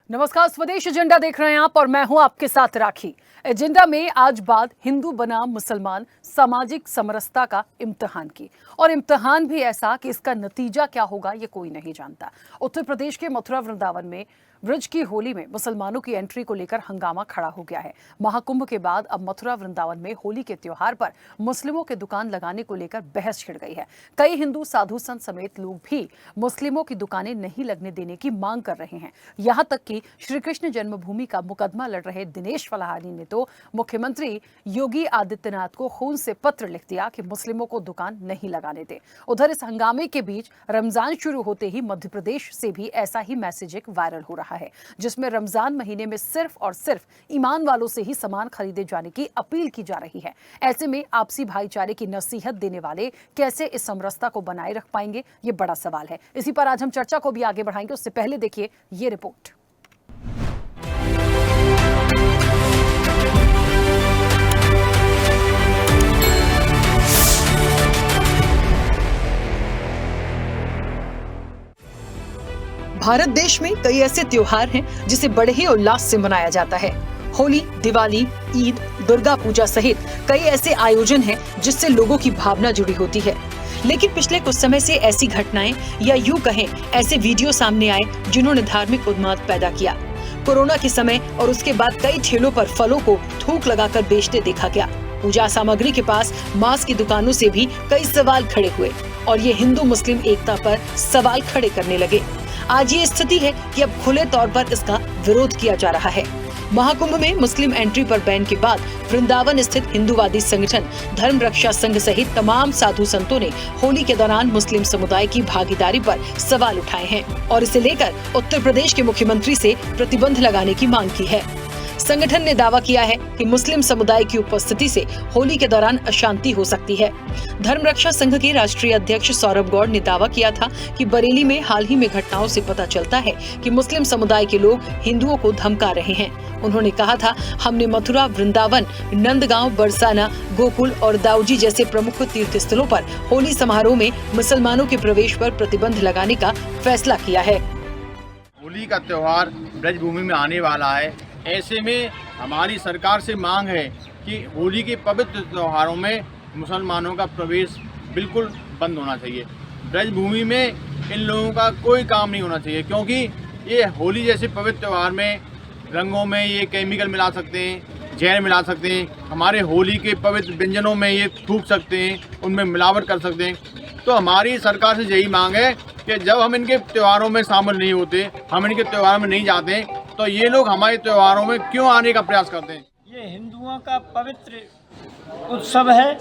नमस्कार, स्वदेश एजेंडा देख रहे हैं आप और मैं हूं आपके साथ राखी। एजेंडा में आज बात हिंदू बनाम मुसलमान सामाजिक समरसता का इम्तिहान की, और इम्तिहान भी ऐसा कि इसका नतीजा क्या होगा ये कोई नहीं जानता। उत्तर प्रदेश के मथुरा वृंदावन में ब्रज की होली में मुसलमानों की एंट्री को लेकर हंगामा खड़ा हो गया है। महाकुंभ के बाद अब मथुरा वृंदावन में होली के त्योहार पर मुस्लिमों के दुकान लगाने को लेकर बहस छिड़ गई है। कई हिंदू साधु संत समेत लोग भी मुस्लिमों की दुकानें नहीं लगने देने की मांग कर रहे हैं। यहां तक कि श्री कृष्ण जन्मभूमि का मुकदमा लड़ रहे दिनेश फलाहारी ने तो मुख्यमंत्री योगी आदित्यनाथ को खून से पत्र लिख दिया कि मुस्लिमों को दुकान नहीं लगाने दे। उधर इस हंगामे के बीच रमजान शुरू होते ही मध्य प्रदेश से भी ऐसा ही मैसेजिंग वायरल हो रहा है, जिसमें रमजान महीने में सिर्फ और सिर्फ ईमान वालों से ही सामान खरीदे जाने की अपील की जा रही है। ऐसे में आपसी भाईचारे की नसीहत देने वाले कैसे इस समरसता को बनाए रख पाएंगे, ये बड़ा सवाल है। इसी पर आज हम चर्चा को भी आगे बढ़ाएंगे। उससे पहले देखिए ये रिपोर्ट। भारत देश में कई ऐसे त्योहार हैं जिसे बड़े ही उल्लास से मनाया जाता है। होली, दिवाली, ईद, दुर्गा पूजा सहित कई ऐसे आयोजन हैं जिससे लोगों की भावना जुड़ी होती है। लेकिन पिछले कुछ समय से ऐसी घटनाएं या यूं कहें ऐसे वीडियो सामने आए जिन्होंने धार्मिक उन्माद पैदा किया। कोरोना के समय और उसके बाद कई ठेलों पर फलों को थूक लगाकर बेचते देखा गया। पूजा सामग्री के पास मांस की दुकानों से भी कई सवाल खड़े हुए और ये हिंदू मुस्लिम एकता पर सवाल खड़े करने लगे। आज ये स्थिति है कि अब खुले तौर पर इसका विरोध किया जा रहा है। महाकुंभ में मुस्लिम एंट्री पर बैन के बाद वृंदावन स्थित हिंदूवादी संगठन धर्म रक्षा संघ सहित तमाम साधु संतों ने होली के दौरान मुस्लिम समुदाय की भागीदारी पर सवाल उठाए हैं और इसे लेकर उत्तर प्रदेश के मुख्यमंत्री से प्रतिबंध लगाने की मांग की है। संगठन ने दावा किया है कि मुस्लिम समुदाय की उपस्थिति से होली के दौरान अशांति हो सकती है। धर्म रक्षा संघ के राष्ट्रीय अध्यक्ष सौरभ गौड़ ने दावा किया था कि बरेली में हाल ही में घटनाओं से पता चलता है कि मुस्लिम समुदाय के लोग हिंदुओं को धमका रहे हैं। उन्होंने कहा था, हमने मथुरा, वृंदावन, नंदगांव, बरसाना, गोकुल और दाऊजी जैसे प्रमुख तीर्थ स्थलों पर होली समारोह में मुसलमानों के प्रवेश पर प्रतिबंध लगाने का फैसला किया है। होली का त्योहार ब्रजभूमि में आने वाला है। ऐसे में हमारी सरकार से मांग है कि होली के पवित्र त्योहारों में मुसलमानों का प्रवेश बिल्कुल बंद होना चाहिए। ब्रजभूमि में इन लोगों का कोई काम नहीं होना चाहिए, क्योंकि ये होली जैसे पवित्र त्यौहार में रंगों में ये केमिकल मिला सकते हैं, जहर मिला सकते हैं, हमारे होली के पवित्र व्यंजनों में ये थूक सकते हैं, उनमें मिलावट कर सकते हैं। तो हमारी सरकार से यही मांग है कि जब हम इनके त्योहारों में शामिल नहीं होते, हम इनके त्योहारों में नहीं जाते, तो ये लोग हमारे त्योहारों में क्यों आने का प्रयास करते हैं। ये हिंदुओं का पवित्र उत्सव है।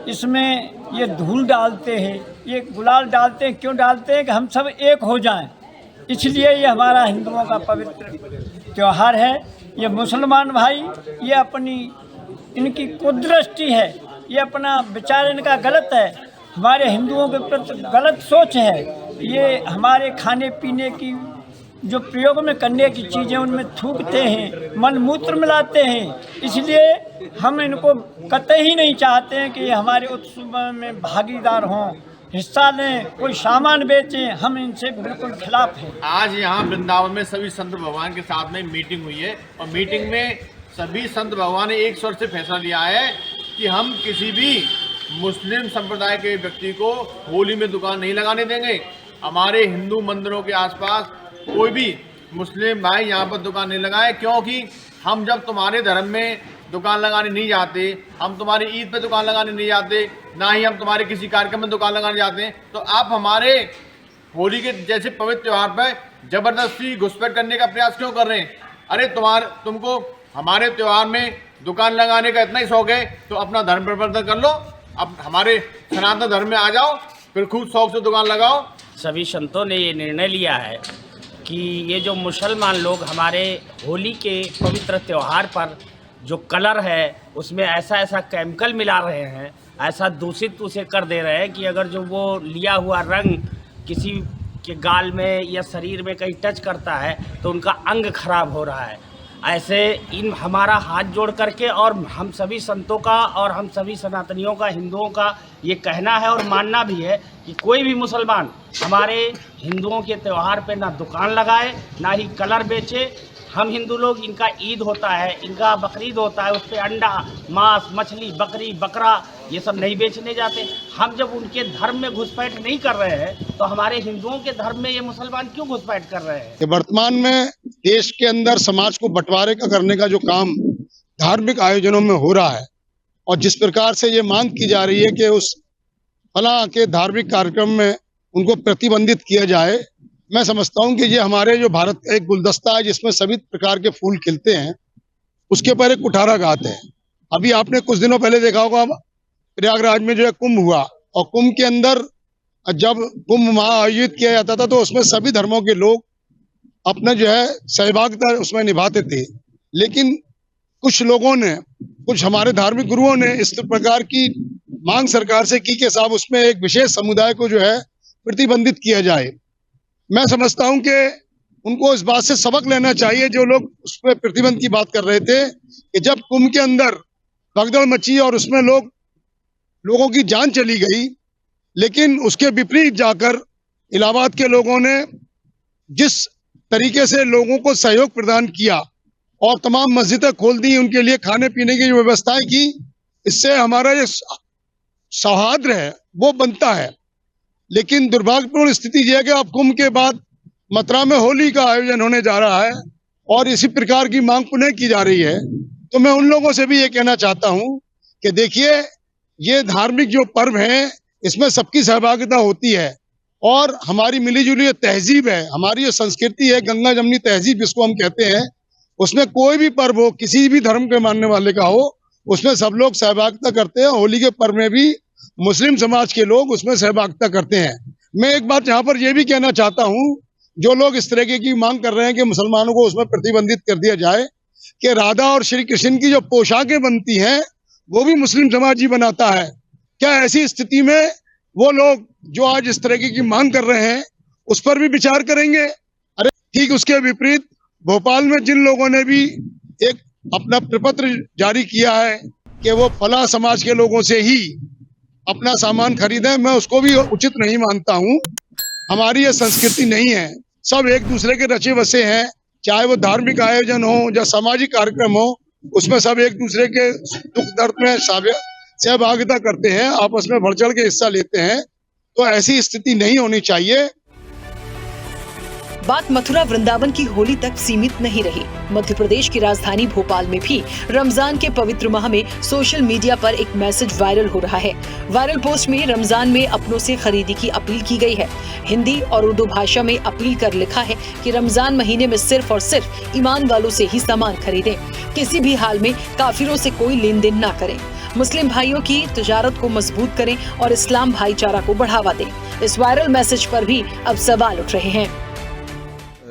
इसमें ये धूल डालते हैं, ये गुलाल डालते हैं। क्यों डालते हैं? कि हम सब एक हो जाएं। इसलिए ये हमारा हिंदुओं का पवित्र त्यौहार है। ये मुसलमान भाई ये अपनी इनकी कुदृष्टि है, ये अपना विचार इनका गलत है, हमारे हिंदुओं के प्रति गलत सोच है। ये हमारे खाने पीने की जो प्रयोग में करने की चीज़ें उनमें थूकते हैं, मल मूत्र मिलाते हैं। इसलिए हम इनको कतई ही नहीं चाहते हैं कि ये हमारे उत्सव में भागीदार हों, हिस्सा लें, कोई सामान बेचें। हम इनसे बिल्कुल खिलाफ हैं। आज यहाँ वृंदावन में सभी संत भगवान के साथ में मीटिंग हुई है और मीटिंग में सभी संत भगवान ने एक स्वर से फैसला लिया है कि हम किसी भी मुस्लिम संप्रदाय के व्यक्ति को होली में दुकान नहीं लगाने देंगे। हमारे हिंदू मंदिरों के आसपास कोई भी मुस्लिम भाई यहाँ पर दुकान नहीं लगाए, क्योंकि हम जब तुम्हारे धर्म में दुकान लगाने नहीं जाते, हम तुम्हारी ईद पे दुकान लगाने नहीं जाते, ना ही हम तुम्हारे किसी कार्यक्रम में दुकान लगाने जाते हैं, तो आप हमारे होली के जैसे पवित्र त्यौहार पर जबरदस्ती घुसपैठ करने का प्रयास क्यों कर रहे हैं? अरे तुमको हमारे त्यौहार में दुकान लगाने का इतना ही शौक है तो अपना धर्म परिवर्तन कर लो, अब हमारे सनातन धर्म में आ जाओ, फिर खूब शौक से दुकान लगाओ। सभी संतों ने ये निर्णय लिया है कि ये जो मुसलमान लोग हमारे होली के पवित्र त्यौहार पर जो कलर है उसमें ऐसा केमिकल मिला रहे हैं, ऐसा दूषित उसे कर दे रहे हैं कि अगर जो वो लिया हुआ रंग किसी के गाल में या शरीर में कहीं टच करता है तो उनका अंग खराब हो रहा है। ऐसे इन हमारा हाथ जोड़ करके और हम सभी संतों का और हम सभी सनातनियों का, हिंदुओं का ये कहना है और मानना भी है कि कोई भी मुसलमान हमारे हिंदुओं के त्यौहार पे ना दुकान लगाए, ना ही कलर बेचे। हम हिंदू लोग, इनका ईद होता है, इनका बकरीद होता है, उस पर अंडा, मांस, मछली, बकरी, बकरा ये सब नहीं बेचने जाते। हम जब उनके धर्म में घुसपैठ नहीं कर रहे हैं तो हमारे हिंदुओं के धर्म में ये मुसलमान क्यों घुसपैठ कर रहे हैं? वर्तमान में देश के अंदर समाज को बंटवारे का करने का जो काम धार्मिक आयोजनों में हो रहा है और जिस प्रकार से ये मांग की जा रही है कि उस फला के धार्मिक कार्यक्रम में उनको प्रतिबंधित किया जाए, मैं समझता हूं कि ये हमारे जो भारत का एक गुलदस्ता है जिसमें सभी प्रकार के फूल खिलते हैं, उसके ऊपर एक कुठाराघात है। अभी आपने कुछ दिनों पहले देखा होगा प्रयागराज में जो है कुंभ हुआ, और कुंभ के अंदर जब कुंभ महा आयोजित किया जाता था तो उसमें सभी धर्मों के लोग अपना जो है सहभागिता उसमें निभाते थे। लेकिन कुछ लोगों ने, कुछ हमारे धार्मिक गुरुओं ने इस प्रकार की मांग सरकार से की कि साहब उसमें एक विशेष समुदाय को जो है प्रतिबंधित किया जाए। मैं समझता हूं कि उनको इस बात से सबक लेना चाहिए जो लोग उस पर प्रतिबंध की बात कर रहे थे कि जब कुंभ के अंदर भगदड़ मची और उसमें लोगों की जान चली गई, लेकिन उसके विपरीत जाकर इलाहाबाद के लोगों ने जिस तरीके से लोगों को सहयोग प्रदान किया और तमाम मस्जिदें खोल दी, उनके लिए खाने पीने की जो व्यवस्थाएं की, इससे हमारा जो सौहार्द है वो बनता है। लेकिन दुर्भाग्यपूर्ण स्थिति यह है कि अब कुंभ के बाद मथुरा में होली का आयोजन होने जा रहा है और इसी प्रकार की मांग पुनः की जा रही है। तो मैं उन लोगों से भी ये कहना चाहता हूं कि देखिए, ये धार्मिक जो पर्व है इसमें सबकी सहभागिता होती है और हमारी मिलीजुली जो तहजीब है, हमारी जो संस्कृति है, गंगा जमनी तहजीब जिसको हम कहते हैं, उसमें कोई भी पर्व हो, किसी भी धर्म के मानने वाले का हो, उसमें सब लोग सहभागिता करते हैं। होली के पर्व में भी मुस्लिम समाज के लोग उसमें सहभागिता करते हैं। मैं एक बात यहाँ पर यह भी कहना चाहता हूँ, जो लोग इस तरह की मांग कर रहे हैं कि मुसलमानों को उसमें प्रतिबंधित कर दिया जाए, कि राधा और श्री कृष्ण की जो पोशाकें बनती हैं वो भी मुस्लिम समाज ही बनाता है। क्या ऐसी स्थिति में वो लोग जो आज इस तरह की मांग कर रहे हैं उस पर भी विचार करेंगे? अरे ठीक उसके विपरीत भोपाल में जिन लोगों ने भी एक अपना प्रपत्र जारी किया है कि वो फला समाज के लोगों से ही अपना सामान खरीदें, मैं उसको भी उचित नहीं मानता हूं। हमारी ये संस्कृति नहीं है। सब एक दूसरे के रचे बसे हैं, चाहे वो धार्मिक आयोजन हो या सामाजिक कार्यक्रम हो, उसमें सब एक दूसरे के दुख दर्द में सहभागिता करते हैं, आपस में बढ़ चढ़ के हिस्सा लेते हैं। तो ऐसी स्थिति नहीं होनी चाहिए। बात मथुरा वृंदावन की होली तक सीमित नहीं रही। मध्य प्रदेश की राजधानी भोपाल में भी रमजान के पवित्र माह में सोशल मीडिया पर एक मैसेज वायरल हो रहा है। वायरल पोस्ट में रमजान में अपनों से खरीदी की अपील की गई है। हिंदी और उर्दू भाषा में अपील कर लिखा है कि रमजान महीने में सिर्फ और सिर्फ ईमान वालों से ही सामान खरीदें, किसी भी हाल में काफिरों से कोई लेन देन न करें, मुस्लिम भाइयों की तिजारत को मजबूत करें और इस्लाम भाईचारा को बढ़ावा दें। इस वायरल मैसेज पर भी अब सवाल उठ रहे हैं।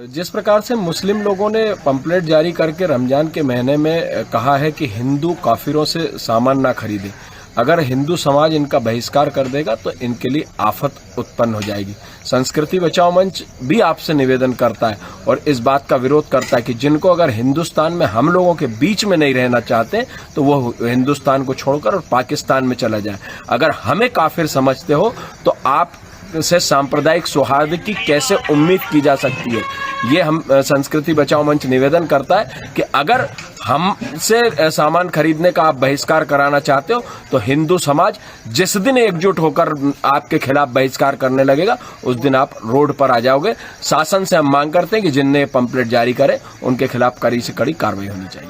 जिस प्रकार से मुस्लिम लोगों ने पंपलेट जारी करके रमजान के महीने में कहा है कि हिंदू काफिरों से सामान ना खरीदे, अगर हिंदू समाज इनका बहिष्कार कर देगा तो इनके लिए आफत उत्पन्न हो जाएगी। संस्कृति बचाओ मंच भी आपसे निवेदन करता है और इस बात का विरोध करता है कि जिनको अगर हिंदुस्तान में हम लोगों के बीच में नहीं रहना चाहते तो वो हिंदुस्तान को छोड़कर और पाकिस्तान में चला जाए। अगर हमें काफिर समझते हो तो आप से सांप्रदायिक सौहार्द की कैसे उम्मीद की जा सकती है। ये हम संस्कृति बचाओ मंच निवेदन करता है कि अगर हमसे सामान खरीदने का आप बहिष्कार कराना चाहते हो तो हिंदू समाज जिस दिन एकजुट होकर आपके खिलाफ बहिष्कार करने लगेगा उस दिन आप रोड पर आ जाओगे। शासन से हम मांग करते हैं कि जिनने पंपलेट जारी करे उनके खिलाफ कड़ी से कड़ी कार्रवाई होनी चाहिए।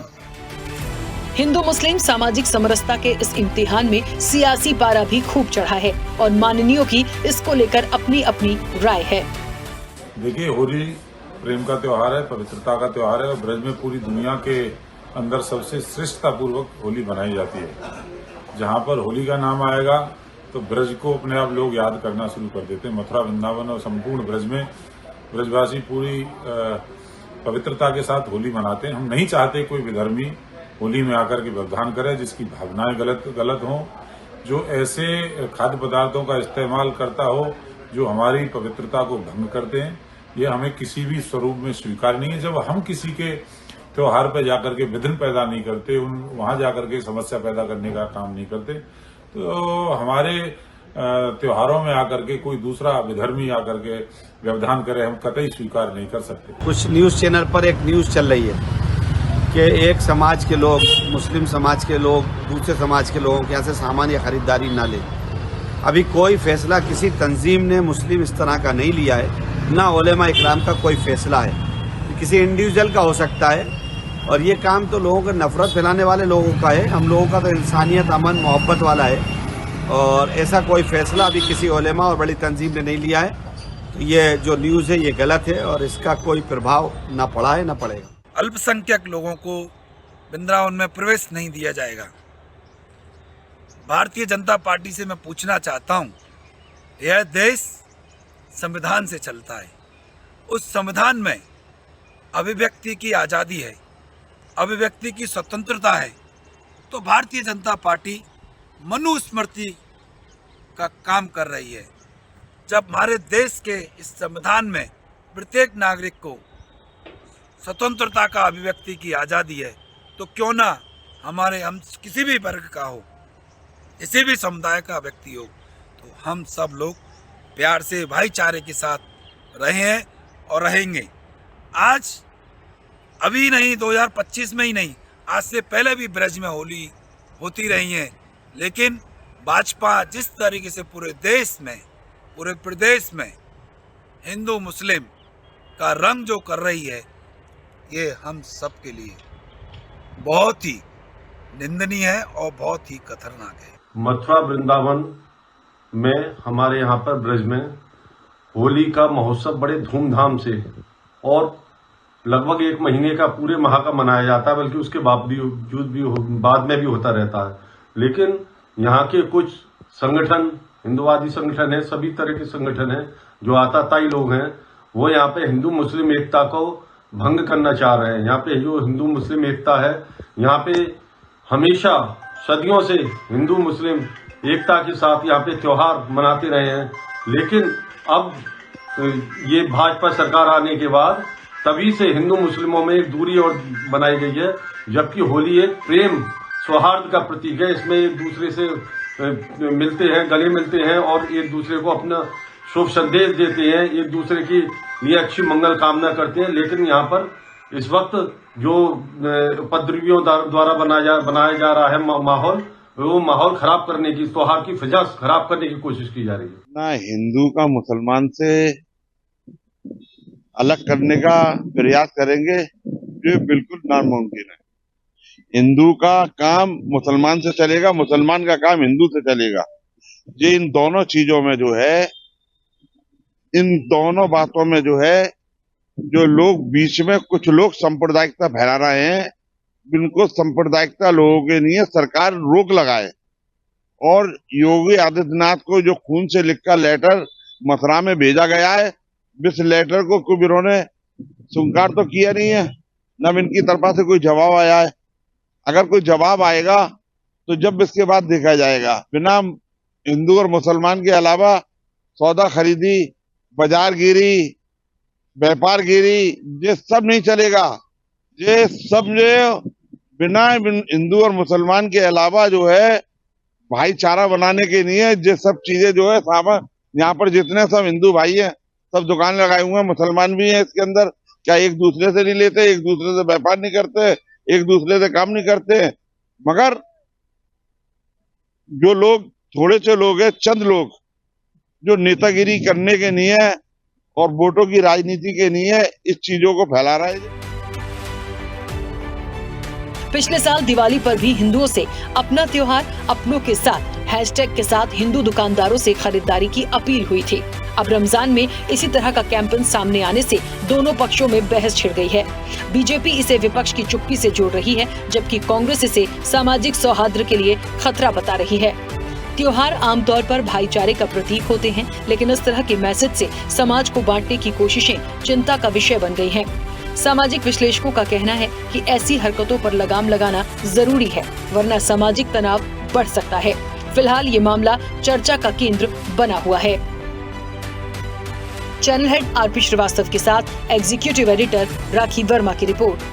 हिंदू मुस्लिम सामाजिक समरसता के इस इम्तिहान में सियासी पारा भी खूब चढ़ा है और माननीयों की इसको लेकर अपनी अपनी राय है। देखिए, होली प्रेम का त्योहार है, पवित्रता का त्योहार है और ब्रज में पूरी दुनिया के अंदर सबसे श्रेष्ठता पूर्वक होली मनाई जाती है। जहां पर होली का नाम आएगा तो ब्रज को अपने आप लोग याद करना शुरू कर देते हैं। मथुरा वृंदावन और संपूर्ण ब्रज में ब्रजवासी पूरी पवित्रता के साथ होली मनाते हैं। हम नहीं चाहते कोई विधर्मी होली में आकर के व्यवधान करे जिसकी भावनाएं गलत हों, जो ऐसे खाद्य पदार्थों का इस्तेमाल करता हो जो हमारी पवित्रता को भंग करते हैं। ये हमें किसी भी स्वरूप में स्वीकार नहीं है। जब हम किसी के त्योहार पर जाकर के विघ्न पैदा नहीं करते, वहां जाकर के समस्या पैदा करने का काम नहीं करते, तो हमारे त्योहारों में आकर के कोई दूसरा विधर्मी आकर के व्यवधान करे, हम कतई स्वीकार नहीं कर सकते। कुछ न्यूज़ चैनल पर एक न्यूज़ चल रही है कि एक समाज के लोग, मुस्लिम समाज के लोग दूसरे समाज के लोगों के यहाँ से सामान या खरीदारी ना लें। अभी कोई फैसला किसी तंजीम ने मुस्लिम इस तरह का नहीं लिया है, ना उलेमा इकराम का कोई फैसला है। किसी इंडिविजुअल का हो सकता है और ये काम तो लोगों को नफरत फैलाने वाले लोगों का है। हम लोगों का तो इंसानियत, अमन, मोहब्बत वाला है और ऐसा कोई फैसला अभी किसी उलेमा और बड़ी तंजीम ने नहीं लिया है। तो ये जो न्यूज़ है ये गलत है और इसका कोई प्रभाव ना पड़ा है ना पड़ेगा। अल्पसंख्यक लोगों को वृंदावन में प्रवेश नहीं दिया जाएगा। भारतीय जनता पार्टी से मैं पूछना चाहता हूं, यह देश संविधान से चलता है। उस संविधान में अभिव्यक्ति की आज़ादी है, अभिव्यक्ति की स्वतंत्रता है। तो भारतीय जनता पार्टी मनुस्मृति का काम कर रही है। जब हमारे देश के इस संविधान में प्रत्येक नागरिक को स्वतंत्रता का अभिव्यक्ति की आज़ादी है, तो क्यों ना हम किसी भी वर्ग का हो, किसी भी समुदाय का व्यक्ति हो, तो हम सब लोग प्यार से भाईचारे के साथ रहे हैं और रहेंगे। आज अभी नहीं, 2025 में ही नहीं, आज से पहले भी ब्रज में होली होती रही है। लेकिन भाजपा जिस तरीके से पूरे देश में, पूरे प्रदेश में हिंदू मुस्लिम का रंग जो कर रही है, ये हम सब के लिए बहुत ही निंदनीय है और बहुत ही खतरनाक है। मथुरा वृंदावन में हमारे यहाँ पर ब्रज में होली का महोत्सव बड़े धूमधाम से और लगभग 1 महीने का, पूरे माह का मनाया जाता है, बल्कि उसके बाद में भी होता रहता है। लेकिन यहाँ के कुछ संगठन, हिंदुवादी संगठन है, सभी तरह के संगठन हैं, जो आताताई लोग हैं, वो यहाँ पे हिंदू मुस्लिम एकता को भंग करना चाह रहे हैं। यहाँ पे जो हिंदू मुस्लिम एकता है, यहाँ पे हमेशा सदियों से हिंदू मुस्लिम एकता के साथ यहाँ पे त्योहार मनाते रहे हैं। लेकिन अब ये भाजपा सरकार आने के बाद तभी से हिंदू मुस्लिमों में एक दूरी और बनाई गई है, जबकि होली एक प्रेम सौहार्द का प्रतीक है। इसमें एक दूसरे से मिलते हैं, गले मिलते हैं और एक दूसरे को अपना शुभ संदेश देते हैं, एक दूसरे की लिए अच्छी मंगल कामना करते हैं। लेकिन यहाँ पर इस वक्त जो उपद्रवियों द्वारा बनाया जा रहा है माहौल, वो माहौल खराब करने की, त्योहार की फिजा खराब करने की कोशिश की जा रही है। ना हिंदू का मुसलमान से अलग करने का प्रयास करेंगे, ये बिल्कुल नामुमकिन है। हिंदू का काम मुसलमान से चलेगा, मुसलमान का काम हिंदू से चलेगा। ये इन दोनों चीजों में जो है, इन दोनों बातों में जो है, जो लोग बीच में कुछ लोग सांप्रदायिकता फैला रहे हैं, इनको सांप्रदायिकता लोगों के लिए सरकार रोक लगाए। और योगी आदित्यनाथ को जो खून से लिखा लेटर मथुरा में भेजा गया है, इस लेटर को कुछ इन्होंने स्वीकार तो किया नहीं है, न इनकी तरफ से कोई जवाब आया है। अगर कोई जवाब आएगा तो जब इसके बाद देखा जाएगा। बिना हिंदू और मुसलमान के अलावा सौदा खरीदी, बाजार गिरी, व्यापार गिरी, ये सब नहीं चलेगा। ये सब जो बिना हिंदू और मुसलमान के अलावा जो है भाईचारा बनाने के लिए ये सब चीजें जो है, यहाँ पर जितने सब हिंदू भाई हैं, सब दुकान लगाए हुए हैं, मुसलमान भी हैं इसके अंदर। क्या एक दूसरे से नहीं लेते, एक दूसरे से व्यापार नहीं करते, एक दूसरे से काम नहीं करते। मगर जो लोग, थोड़े से लोग हैं, चंद लोग जो नेतागिरी करने के लिए और वोटों की राजनीति के लिए इस चीजों को फैला रहा है। पिछले साल दिवाली पर भी हिंदुओं से अपना त्योहार अपनों के साथ हैशटैग के साथ हिंदू दुकानदारों से खरीदारी की अपील हुई थी। अब रमजान में इसी तरह का कैंपेन सामने आने से दोनों पक्षों में बहस छिड़ गई है। बीजेपी इसे विपक्ष की चुप्पी से जोड़ रही है, जबकि कांग्रेस इसे सामाजिक सौहार्द के लिए खतरा बता रही है। त्योहार आमतौर पर भाईचारे का प्रतीक होते हैं, लेकिन इस तरह के मैसेज से समाज को बांटने की कोशिशें चिंता का विषय बन गई हैं। सामाजिक विश्लेषकों का कहना है कि ऐसी हरकतों पर लगाम लगाना जरूरी है, वरना सामाजिक तनाव बढ़ सकता है। फिलहाल ये मामला चर्चा का केंद्र बना हुआ है। चैनल हेड आरपी श्रीवास्तव के साथ एग्जीक्यूटिव एडिटर राखी वर्मा की रिपोर्ट।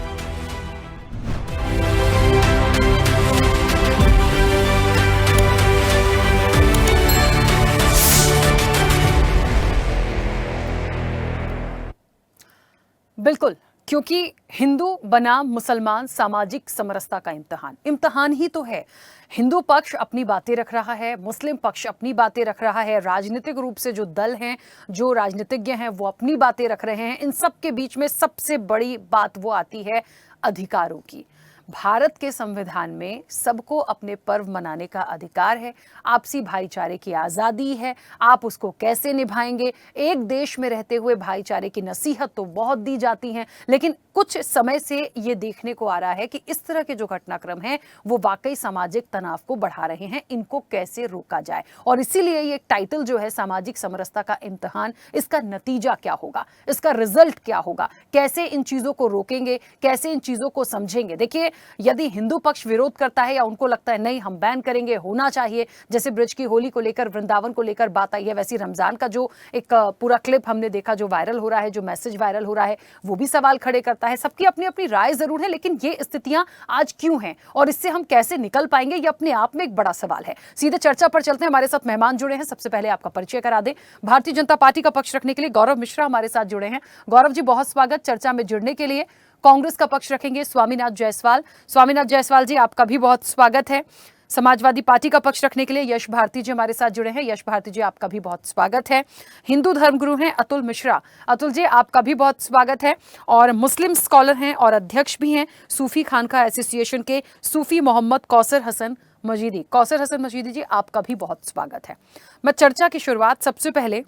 बिल्कुल, क्योंकि हिंदू बना मुसलमान सामाजिक समरसता का इम्तिहान ही तो है। हिंदू पक्ष अपनी बातें रख रहा है, मुस्लिम पक्ष अपनी बातें रख रहा है, राजनीतिक रूप से जो दल हैं, जो राजनीतिज्ञ हैं, वो अपनी बातें रख रहे हैं। इन सब के बीच में सबसे बड़ी बात वो आती है अधिकारों की। भारत के संविधान में सबको अपने पर्व मनाने का अधिकार है, आपसी भाईचारे की आज़ादी है। आप उसको कैसे निभाएंगे? एक देश में रहते हुए भाईचारे की नसीहत तो बहुत दी जाती है, लेकिन कुछ समय से ये देखने को आ रहा है कि इस तरह के जो घटनाक्रम हैं वो वाकई सामाजिक तनाव को बढ़ा रहे हैं। इनको कैसे रोका जाए? और इसीलिए ये टाइटल जो है सामाजिक समरसता का इम्तिहान, इसका नतीजा क्या होगा, इसका रिजल्ट क्या होगा, कैसे इन चीज़ों को रोकेंगे, कैसे इन चीज़ों को समझेंगे। देखिए, यदि हिंदू पक्ष विरोध करता है या उनको लगता है नहीं हम बैन करेंगे, होना चाहिए, जैसे ब्रज की होली को लेकर, वृंदावन को लेकर बात आई है, वैसी रमजान का जो एक पूरा क्लिप हमने देखा जो वायरल हो रहा है, जो मैसेज वायरल हो रहा है, वो भी सवाल खड़े करता है। सबकी अपनी अपनी राय जरूर है, लेकिन ये स्थितियां आज क्यों हैं और इससे हम कैसे निकल पाएंगे, ये अपने आप में एक बड़ा सवाल है। सीधे चर्चा पर चलते हैं। हमारे साथ मेहमान जुड़े हैं। सबसे पहले आपका परिचय करा दें। भारतीय जनता पार्टी का पक्ष रखने के लिए गौरव मिश्रा हमारे साथ जुड़े हैं। गौरव जी, बहुत स्वागत चर्चा में जुड़ने के लिए। कांग्रेस का पक्ष रखेंगे स्वामीनाथ जायसवाल। स्वामीनाथ जायसवाल जी, आपका भी बहुत स्वागत है। समाजवादी पार्टी का पक्ष रखने के लिए यश भारती जी हमारे साथ जुड़े हैं। यश भारती जी, आपका भी बहुत स्वागत है। हिंदू धर्मगुरु हैं अतुल मिश्रा। अतुल जी, आपका भी बहुत स्वागत है। और मुस्लिम स्कॉलर हैं और अध्यक्ष भी हैं सूफी खानका एसोसिएशन के सूफी मोहम्मद कौसर हसन मजीदी। कौसर हसन मजीदी जी, आपका भी बहुत स्वागत है। मैं चर्चा की शुरुआत सबसे पहले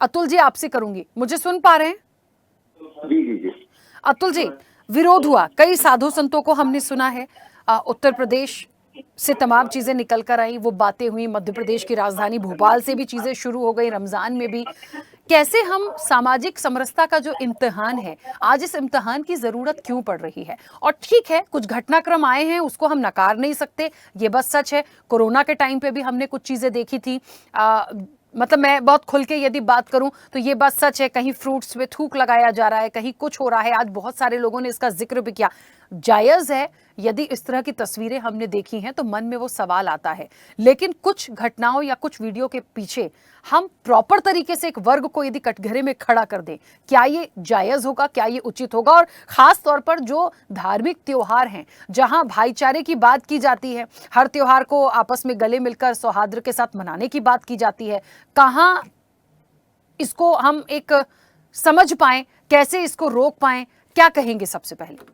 अतुल जी आपसे करूंगी। मुझे सुन पा रहे हैं? जी। अतुल जी, विरोध हुआ, कई साधु संतों को हमने सुना है, उत्तर प्रदेश से तमाम चीजें निकल कर आई, वो बातें हुई, मध्य प्रदेश की राजधानी भोपाल से भी चीजें शुरू हो गई, रमजान में भी। कैसे हम सामाजिक समरसता का जो इम्तिहान है, आज इस इम्तिहान की जरूरत क्यों पड़ रही है? और ठीक है, कुछ घटनाक्रम आए हैं, उसको हम नकार नहीं सकते, ये बस सच है। कोरोना के टाइम पे भी हमने कुछ चीजें देखी थी। मतलब मैं बहुत खुल के यदि बात करूं तो ये बात सच है, कहीं फ्रूट्स पे थूक लगाया जा रहा है, कहीं कुछ हो रहा है। आज बहुत सारे लोगों ने इसका जिक्र भी किया। जायज़ है, यदि इस तरह की तस्वीरें हमने देखी हैं तो मन में वो सवाल आता है, लेकिन कुछ घटनाओं या कुछ वीडियो के पीछे हम प्रॉपर तरीके से एक वर्ग को यदि कटघरे में खड़ा कर दें, क्या ये जायज़ होगा, क्या ये उचित होगा? और खास तौर पर जो धार्मिक त्योहार हैं, जहां भाईचारे की बात की जाती है, हर त्योहार को आपस में गले मिलकर सौहार्द के साथ मनाने की बात की जाती है, कहाँ इसको हम एक समझ पाएं, कैसे इसको रोक पाएं, क्या कहेंगे सबसे पहले?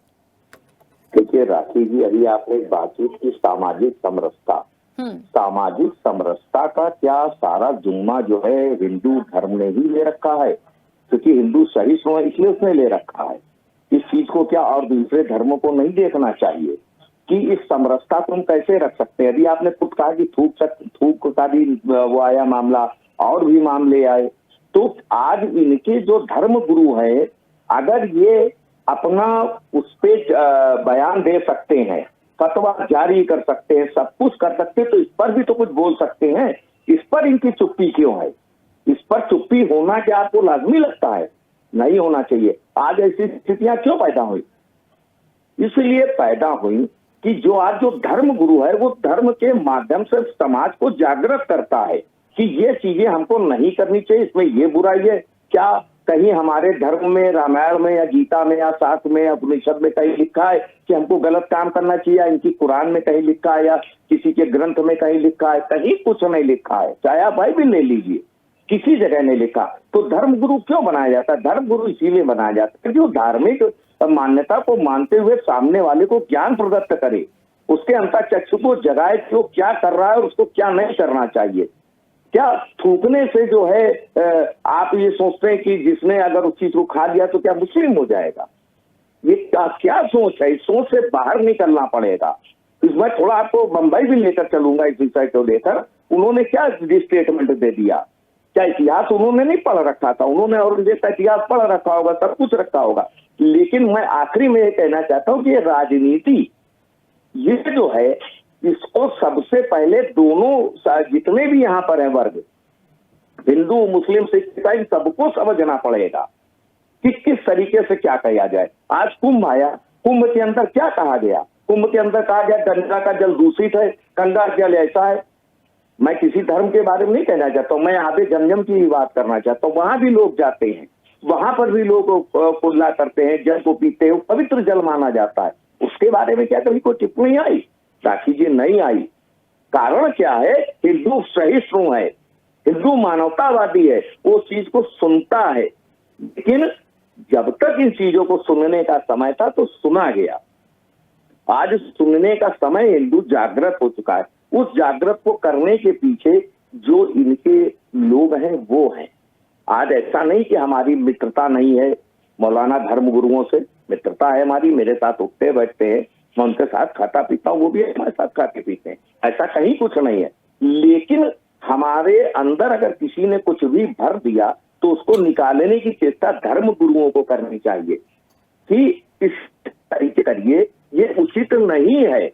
देखिए राखी जी, अभी आपने एक बातचीत की सामाजिक समरसता। सामाजिक समरसता का क्या सारा जुम्मा जो है हिंदू धर्म ने ही ले रखा है, क्योंकि हिंदू सहिष्णु है इसलिए उसने ले रखा है। इस चीज को क्या और दूसरे धर्मों को नहीं देखना चाहिए कि इस समरसता को हम कैसे रख सकते हैं? यदि आपने खुद कहा कि थूक का भी वो आया मामला, और भी मामले आए, तो आज इनके जो धर्म गुरु है, अगर ये अपना उस पे बयान दे सकते हैं, फतवा जारी कर सकते हैं, सब कुछ कर सकते हैं, तो इस पर भी तो कुछ बोल सकते हैं। इस पर इनकी चुप्पी क्यों है? इस पर चुप्पी होना क्या आपको लाजमी लगता है? नहीं होना चाहिए। आज ऐसी स्थितियां क्यों पैदा हुई? इसलिए पैदा हुई कि जो आज जो धर्म गुरु है, वो धर्म के माध्यम से समाज को जागृत करता है कि ये चीजें हमको नहीं करनी चाहिए, इसमें ये बुराई है। क्या कहीं हमारे धर्म में, रामायण में या गीता में या शास्त्र में या उपनिषद में कहीं लिखा है कि हमको गलत काम करना चाहिए? या इनकी कुरान में कहीं लिखा है या किसी के ग्रंथ में कहीं लिखा है? कहीं कुछ नहीं लिखा है। चाहे आप बाइबल ले लीजिए, किसी जगह नहीं लिखा। तो धर्म गुरु क्यों बनाया जाता है? धर्म गुरु इसीलिए बनाया जाता है क्योंकि वो धार्मिक मान्यता को मानते हुए सामने वाले को ज्ञान प्रदत्त करे, उसके अंतर चक्षु को जगाए कि वो क्या कर रहा है और उसको क्या नहीं करना चाहिए। क्या थूकने से जो है आप ये सोचते हैं कि जिसने अगर उस चीज को खा लिया तो क्या मुस्लिम हो जाएगा? ये क्या सोच है? इस सोच से बाहर निकलना पड़ेगा। इसमें थोड़ा आपको बंबई भी लेकर चलूंगा इस विषय को लेकर। उन्होंने क्या स्टेटमेंट दे दिया? क्या इतिहास उन्होंने नहीं पढ़ रखा था? उन्होंने औरंगजेब का इतिहास पढ़ रखा होगा, सब कुछ रखा होगा। लेकिन मैं आखिरी में ये कहना चाहता हूँ कि ये राजनीति, ये जो है, इसको सबसे पहले दोनों जितने भी यहाँ पर है वर्ग, हिंदू, मुस्लिम, सिख, ईसाई, सबको समझना पड़ेगा कि किस तरीके से क्या किया जाए। आज कुंभ आया, कुंभ के अंदर क्या कहा गया? कुंभ के अंदर कहा गया गंगा का जल दूषित है, गंगा जल ऐसा है। मैं किसी धर्म के बारे में नहीं कहना चाहता हूँ, मैं यहाँ पे जमजम की ही बात करना चाहता हूँ। वहां भी लोग जाते हैं, वहां पर भी लोग कुल्ला करते हैं, जल को पीते हैं, पवित्र जल माना जाता है। उसके बारे में क्या कभी कोई टिप्पणी आई? राखी जी नहीं आई। कारण क्या है? हिंदू सहिष्णु है, हिंदू मानवतावादी है, वो चीज को सुनता है। लेकिन जब तक इन चीजों को सुनने का समय था तो सुना गया। आज सुनने का समय, हिंदू जागृत हो चुका है। उस जागृत को करने के पीछे जो इनके लोग हैं वो हैं। आज ऐसा नहीं कि हमारी मित्रता नहीं है मौलाना धर्मगुरुओं से, मित्रता है हमारी, मेरे साथ उठते बैठते हैं, मैं उनके साथ खाता पीता हूँ, वो भी हमारे साथ खाते पीते हैं, ऐसा कहीं कुछ नहीं है। लेकिन हमारे अंदर अगर किसी ने कुछ भी भर दिया तो उसको निकालने की चेष्टा धर्म गुरुओं को करनी चाहिए कि इस तरीके करिए, ये उचित नहीं है।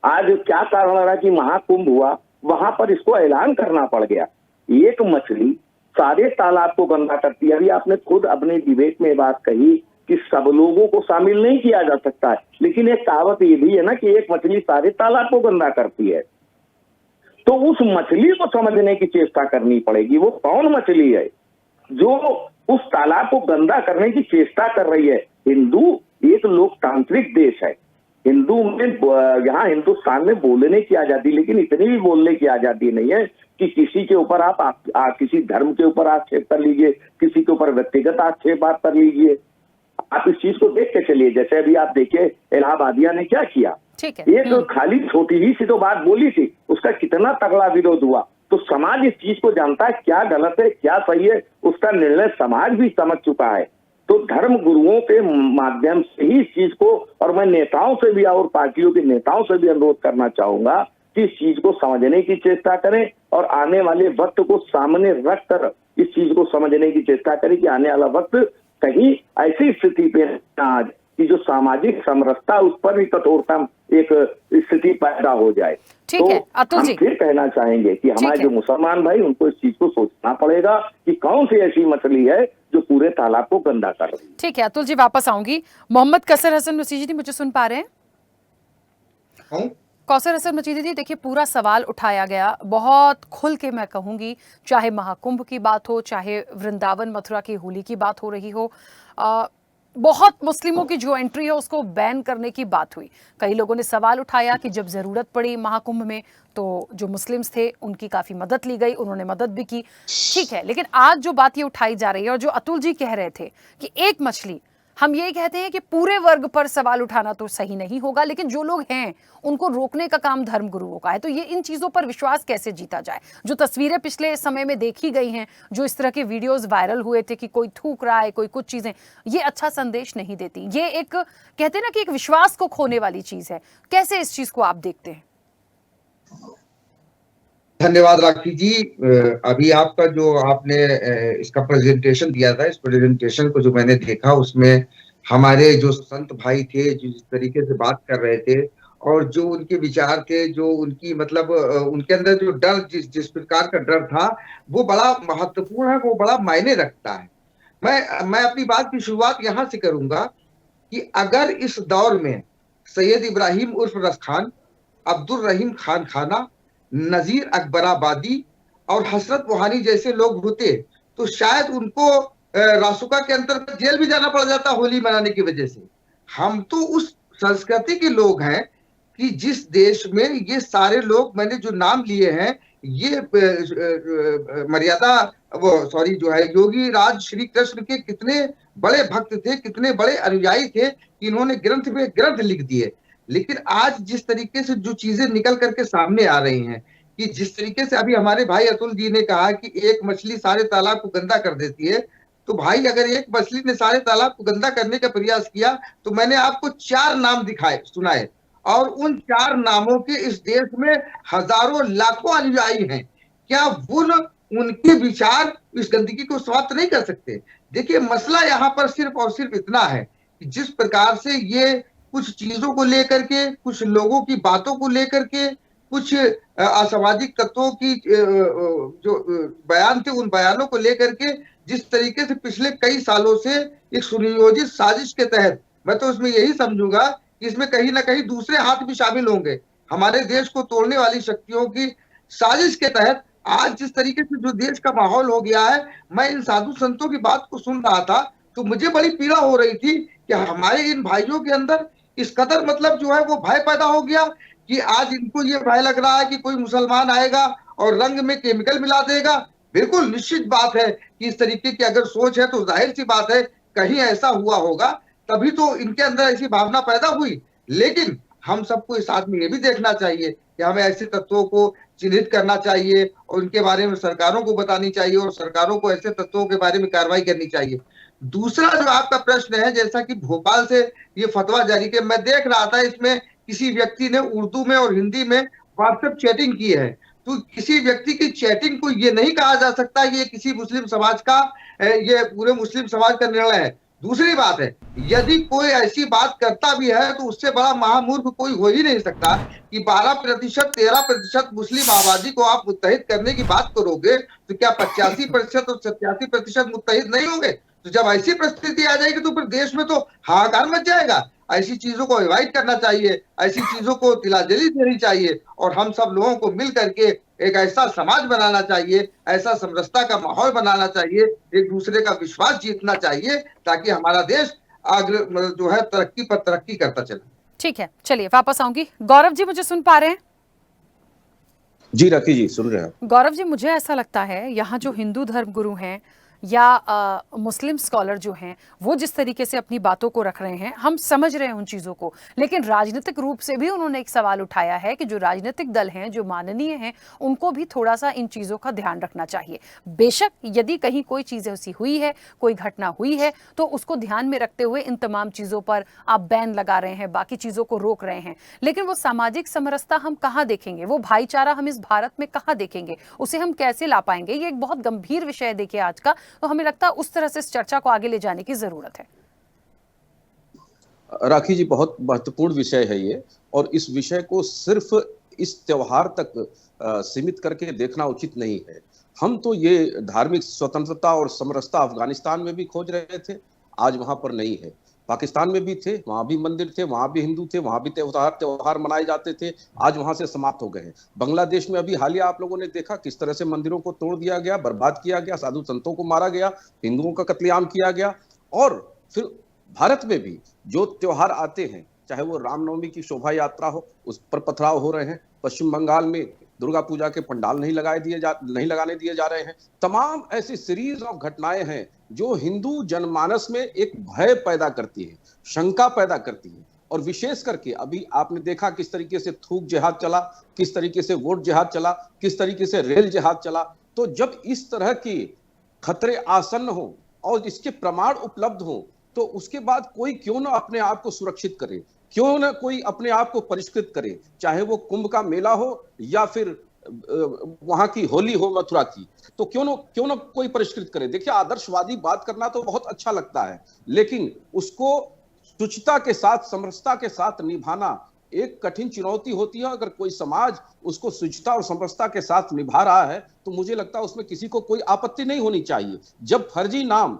आज क्या कारण रहा कि महाकुंभ हुआ, वहां पर इसको ऐलान करना पड़ गया। एक मछली सारे तालाब को गंदा करती है। अभी आपने खुद अपने डिबेट में बात कही कि सब लोगों को शामिल नहीं किया जा सकता है, लेकिन एक कहावत ये भी है ना कि एक मछली सारे तालाब को गंदा करती है। तो उस मछली को समझने की चेष्टा करनी पड़ेगी। वो कौन मछली है जो उस तालाब को गंदा करने की चेष्टा कर रही है? हिंदू एक लोकतांत्रिक देश है। हिंदू में, यहाँ हिंदुस्तान में बोलने की आजादी, लेकिन इतनी भी बोलने की आजादी नहीं है कि किसी के ऊपर आप किसी धर्म के ऊपर आक्षेप कर लीजिए, किसी के ऊपर व्यक्तिगत आक्षेप आप कर लीजिए। आप इस चीज को देख के चलिए। जैसे अभी आप देखिए इलाहाबादिया ने क्या किया, ठीक है। एक खाली छोटी ही सी तो बात बोली थी, उसका कितना तगड़ा विरोध हुआ। तो समाज इस चीज को जानता है, क्या गलत है क्या सही है, उसका निर्णय समाज भी समझ चुका है। तो धर्म गुरुओं के माध्यम से ही इस चीज को, और मैं नेताओं से भी और पार्टियों के नेताओं से भी अनुरोध करना चाहूंगा कि इस चीज को समझने की चेष्टा करें और आने वाले वक्त को सामने रखकर इस चीज को समझने की चेष्टा करें कि आने वाला वक्त कहीं ऐसी स्थिति पे आज कि जो सामाजिक समरसता उस पर भी कठोरता एक स्थिति पैदा हो जाए। ठीक तो है अतुल जी, हम फिर कहना चाहेंगे कि हमारे जो मुसलमान भाई, उनको इस चीज को सोचना पड़ेगा कि कौन सी ऐसी मछली है जो पूरे तालाब को गंदा कर रही है। ठीक है अतुल जी, वापस आऊंगी। मोहम्मद कसर हसन मसीदी जी, मुझे सुन पा रहे हैं? कौसर हसन मसीदी जी, देखिए पूरा सवाल उठाया गया बहुत खुल के, मैं कहूंगी, चाहे महाकुंभ की बात हो, चाहे वृंदावन मथुरा की होली की बात हो रही हो, बहुत मुस्लिमों की जो एंट्री है उसको बैन करने की बात हुई। कई लोगों ने सवाल उठाया कि जब जरूरत पड़ी महाकुंभ में तो जो मुस्लिम्स थे उनकी काफी मदद ली गई, उन्होंने मदद भी की, ठीक है। लेकिन आज जो बात ये उठाई जा रही है और जो अतुल जी कह रहे थे कि एक मछली, हम ये कहते हैं कि पूरे वर्ग पर सवाल उठाना तो सही नहीं होगा, लेकिन जो लोग हैं उनको रोकने का काम धर्म गुरुओं का है। तो ये इन चीजों पर विश्वास कैसे जीता जाए? जो तस्वीरें पिछले समय में देखी गई हैं, जो इस तरह के वीडियोस वायरल हुए थे कि कोई थूक रहा है, कोई कुछ चीजें, ये अच्छा संदेश नहीं देती। ये एक कहते हैं ना कि एक विश्वास को खोने वाली चीज है। कैसे इस चीज को आप देखते हैं? धन्यवाद राखी जी। अभी आपका जो आपने इसका प्रेजेंटेशन दिया था, इस प्रेजेंटेशन को जो मैंने देखा, उसमें हमारे जो संत भाई थे जिस तरीके से बात कर रहे थे और जो उनके विचार थे, जो उनकी मतलब उनके अंदर जो डर, जिस प्रकार का डर था, वो बड़ा महत्वपूर्ण है, वो बड़ा मायने रखता है। मैं अपनी बात की शुरुआत यहाँ से करूंगा कि अगर इस दौर में सैयद इब्राहिम उर्फ रस खान, अब्दुल रहीम खान खाना, नजीर अकबराबादी और हसरत वहानी जैसे लोग होते तो शायद उनको रासुका के अंतर्गत जेल भी जाना पड़ जाता होली मनाने की वजह से। हम तो उस संस्कृति के लोग हैं कि जिस देश में ये सारे लोग मैंने जो नाम लिए हैं, ये मर्यादा जो है योगी राज श्री कृष्ण के कितने बड़े भक्त थे, कितने बड़े अनुयायी थे कि इन्होंने ग्रंथ में ग्रंथ लिख दिए। लेकिन आज जिस तरीके से जो चीजें निकल करके सामने आ रही हैं, कि जिस तरीके से अभी हमारे भाई अतुल जी ने कहा कि एक मछली सारे तालाब को गंदा कर देती है, तो भाई अगर एक मछली ने सारे तालाब को गंदा करने का प्रयास किया तो मैंने आपको 4 नाम सुनाए, और उन 4 नामों के इस देश में हजारों लाखों अनुयायी हैं। क्या उनके विचार इस गंदगी को समाप्त नहीं कर सकते? देखिए, मसला यहाँ पर सिर्फ और सिर्फ इतना है कि जिस प्रकार से ये कुछ चीजों को लेकर के, कुछ लोगों की बातों को लेकर के, कुछ असामाजिक तत्वों की जो बयान थे, उन बयानों को लेकर के जिस तरीके से पिछले कई सालों से एक सुनियोजित साजिश के तहत, मैं तो उसमें यही समझूंगा कि इसमें कहीं ना कहीं दूसरे हाथ भी शामिल होंगे। हमारे देश को तोड़ने वाली शक्तियों की साजिश के तहत आज जिस तरीके से जो देश का माहौल हो गया है, मैं इन साधु संतों की बात को सुन रहा था तो मुझे बड़ी पीड़ा हो रही थी कि हमारे इन भाइयों के अंदर इस कदर मतलब जो है वो भय पैदा हो गया कि आज इनको ये भय लग रहा है कि कोई मुसलमान आएगा और रंग में केमिकल मिला देगा। बिल्कुल निश्चित बात है कि इस तरीके की अगर सोच है तो जाहिर सी बात है कहीं ऐसा हुआ होगा, तभी तो इनके अंदर ऐसी भावना पैदा हुई। लेकिन हम सबको इस साथ में ये भी देखना चाहिए कि हमें ऐसे तत्वों को चिन्हित करना चाहिए और उनके बारे में सरकारों को बतानी चाहिए और सरकारों को ऐसे तत्वों के बारे में कार्रवाई करनी चाहिए। दूसरा जो आपका प्रश्न है, जैसा कि भोपाल से ये फतवा जारी किया, मैं देख रहा था इसमें किसी व्यक्ति ने उर्दू में और हिंदी में व्हाट्सएप चैटिंग की है, तो किसी व्यक्ति की चैटिंग को ये नहीं कहा जा सकता कि ये किसी मुस्लिम समाज का, ये पूरे मुस्लिम समाज का निर्णय है। दूसरी बात है, यदि कोई ऐसी बात करता भी है तो उससे बड़ा महामूर्ख कोई हो ही नहीं सकता कि 12% 13% मुस्लिम आबादी को आप मुत्तहिद करने की बात करोगे तो क्या 85% और 87% मुत्तहिद नहीं होंगे? तो जब ऐसी परिस्थिति आ जाएगी तो फिर देश में तो हाहाकार मच जाएगा। ऐसी चीजों को अवॉइड करना चाहिए, ऐसी चीजों को तिलांजलि देनी चाहिए और हम सब लोगों को मिल करके एक ऐसा समाज बनाना चाहिए, ऐसा समरसता का माहौल बनाना चाहिए, एक दूसरे का विश्वास जीतना चाहिए ताकि हमारा देश आगे जो है तरक्की पर तरक्की करता चले। ठीक है, चलिए वापस आऊंगी। गौरव जी मुझे सुन पा रहे हैं? जी राखी जी सुन रहे हैं। गौरव जी, मुझे ऐसा लगता है यहाँ जो हिंदू धर्म गुरु हैं या मुस्लिम स्कॉलर जो हैं वो जिस तरीके से अपनी बातों को रख रहे हैं, हम समझ रहे हैं उन चीज़ों को, लेकिन राजनीतिक रूप से भी उन्होंने एक सवाल उठाया है कि जो राजनीतिक दल हैं, जो माननीय हैं, उनको भी थोड़ा सा इन चीज़ों का ध्यान रखना चाहिए। बेशक यदि कहीं कोई चीज़ ऐसी हुई है, कोई घटना हुई है, तो उसको ध्यान में रखते हुए इन तमाम चीज़ों पर आप बैन लगा रहे हैं, बाकी चीज़ों को रोक रहे हैं, लेकिन वो सामाजिक समरसता हम कहाँ देखेंगे, वो भाईचारा हम इस भारत में कहाँ देखेंगे, उसे हम कैसे ला पाएंगे? ये एक बहुत गंभीर विषय है देखिए आज का, तो हमें लगता है उस तरह से इस चर्चा को आगे ले जाने की जरूरत है। राखी जी, बहुत महत्वपूर्ण विषय है ये, और इस विषय को सिर्फ इस त्योहार तक सीमित करके देखना उचित नहीं है। हम तो ये धार्मिक स्वतंत्रता और समरसता अफगानिस्तान में भी खोज रहे थे, आज वहां पर नहीं है। पाकिस्तान में भी थे, वहां भी मंदिर थे, वहां भी हिंदू थे, वहां भी त्योहार मनाए जाते थे, आज वहां से समाप्त हो गए हैं। बांग्लादेश में अभी हालिया आप लोगों ने देखा किस तरह से मंदिरों को तोड़ दिया गया, बर्बाद किया गया, साधु संतों को मारा गया, हिंदुओं का कत्लेआम किया गया। और फिर भारत में भी जो त्योहार आते हैं, चाहे वो रामनवमी की शोभा यात्रा हो, उस पर पथराव हो रहे हैं। पश्चिम बंगाल में दुर्गा पूजा के पंडाल नहीं लगाने दिए जा रहे हैं। तमाम ऐसी सीरीज ऑफ घटनाएं हैं जो हिंदू जनमानस में एक भय पैदा करती है, शंका पैदा करती है। और विशेष करके अभी आपने देखा किस तरीके से थूक जिहाद चला, किस तरीके से वोट जिहाद चला, किस तरीके से रेल जिहाद चला। तो जब इस तरह की खतरे आसन्न हो और इसके प्रमाण उपलब्ध हो, तो उसके बाद कोई क्यों ना अपने आप को सुरक्षित करे, क्यों ना कोई अपने आप को परिष्कृत करे, चाहे वो कुंभ का मेला हो या फिर वहां की होली हो मथुरा की, तो क्यों ना कोई परिष्कृत करे। देखिए, आदर्शवादी बात करना तो बहुत अच्छा लगता है, लेकिन उसको शुचिता के साथ, समरसता के साथ निभाना एक कठिन चुनौती होती है। अगर कोई समाज उसको शुचिता और समरसता के साथ निभा रहा है तो मुझे लगता है उसमें किसी को कोई आपत्ति नहीं होनी चाहिए। जब फर्जी नाम,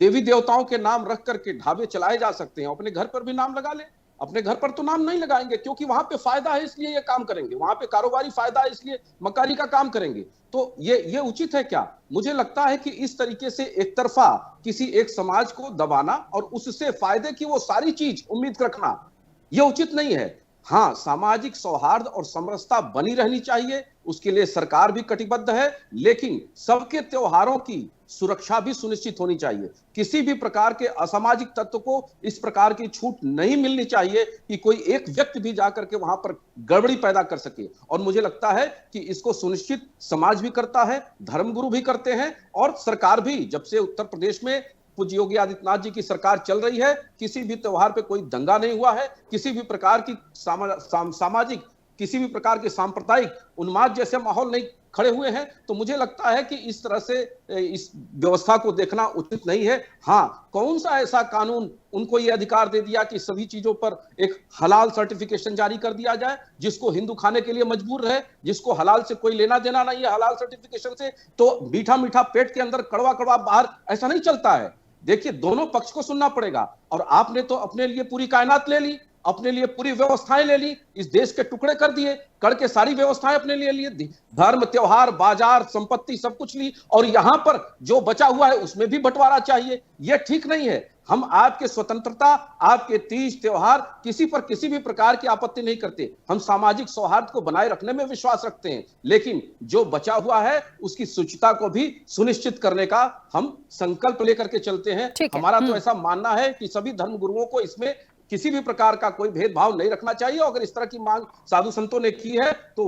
देवी देवताओं के नाम रख करके ढाबे चलाए जा सकते हैं, अपने घर पर भी नाम लगा ले। अपने घर पर तो नाम नहीं लगाएंगे क्योंकि वहां पे फायदा है इसलिए ये काम करेंगे, वहां पे कारोबारी फायदा है इसलिए मकारी का काम करेंगे। तो ये उचित है क्या? मुझे लगता है कि इस तरीके से एक तरफा किसी एक समाज को दबाना और उससे फायदे की वो सारी चीज उम्मीद रखना, ये उचित नहीं है। हाँ, सामाजिक सौहार्द और समरसता बनी रहनी चाहिए, उसके लिए सरकार भी कटिबद्ध है, लेकिन सबके त्योहारों की सुरक्षा भी सुनिश्चित होनी चाहिए। किसी भी प्रकार के असामाजिक तत्व को इस प्रकार की छूट नहीं मिलनी चाहिए कि कोई एक व्यक्ति भी जाकर के वहां पर गड़बड़ी पैदा कर सके। और मुझे लगता है कि इसको सुनिश्चित समाज भी करता है, धर्मगुरु भी करते हैं, और सरकार भी। जब से उत्तर प्रदेश में पूज्य योगी आदित्यनाथ जी की सरकार चल रही है, किसी भी त्योहार पे कोई दंगा नहीं हुआ है, किसी भी प्रकार की सामाजिक, किसी भी प्रकार के सांप्रदायिक उन्माद जैसे माहौल नहीं खड़े हुए हैं। तो मुझे लगता है कि इस तरह से इस व्यवस्था को देखना उचित नहीं है। हाँ, कौन सा ऐसा कानून उनको ये अधिकार दे दिया कि सभी चीजों पर एक हलाल सर्टिफिकेशन जारी कर दिया जाए, जिसको हिंदू खाने के लिए मजबूर रहे, जिसको हलाल से कोई लेना देना नहीं है हलाल सर्टिफिकेशन से, तो मीठा मीठा पेट के अंदर कड़वा कड़वा बाहर, ऐसा नहीं चलता है। देखिए, दोनों पक्ष को सुनना पड़ेगा। और आपने तो अपने लिए पूरी कायनात ले ली, अपने लिए पूरी व्यवस्थाएं ले ली, इस देश के टुकड़े कर दिए, करके सारी व्यवस्थाएं अपने लिए लिए, धर्म, त्योहार, बाजार, संपत्ति सब कुछ ली, और यहां पर जो बचा हुआ है उसमें भी बंटवारा चाहिए। यह ठीक नहीं है। हम आपके स्वतंत्रता, आपके तीज त्योहार, किसी पर किसी भी प्रकार की आपत्ति नहीं करते। हम सामाजिक सौहार्द को बनाए रखने में विश्वास रखते हैं, लेकिन जो बचा हुआ है उसकी शुचिता को भी सुनिश्चित करने का हम संकल्प लेकर के चलते हैं। हमारा तो ऐसा मानना है कि सभी धर्म गुरुओं को इसमें किसी भी प्रकार का कोई भेदभाव नहीं रखना चाहिए। अगर इस तरह की मांग साधु संतों ने की है तो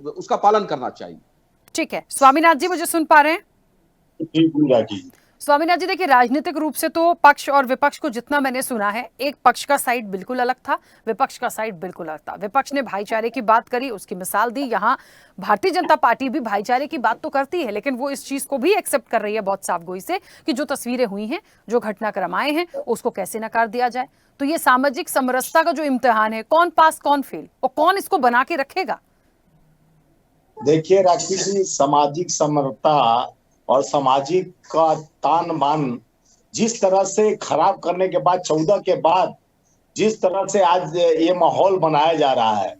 उसका पालन करना चाहिए। ठीक है, स्वामीनाथ जी मुझे सुन पा रहे हैं? जी स्वामीनाथ जी, देखिए, राजनीतिक रूप से तो पक्ष और विपक्ष को जितना मैंने सुना है, एक पक्ष का साइड बिल्कुल अलग था, विपक्ष का साइड बिल्कुल अलग था। विपक्ष ने भाईचारे की बात करी, उसकी मिसाल दी। यहाँ भारतीय जनता पार्टी भी भाईचारे की बात तो करती है, लेकिन वो इस चीज को भी एक्सेप्ट कर रही है बहुत साफगोई से कि जो तस्वीरें हुई हैं, जो घटनाक्रम आए हैं, उसको कैसे नकार दिया जाए। तो ये सामाजिक समरसता का जो इम्तिहान है, कौन पास कौन फेल, और कौन इसको बना के रखेगा? देखिए राखी जी, सामाजिक समरसता और सामाजिक का तान मान जिस तरह से खराब करने के बाद 14 के बाद जिस तरह से आज ये माहौल बनाया जा रहा है,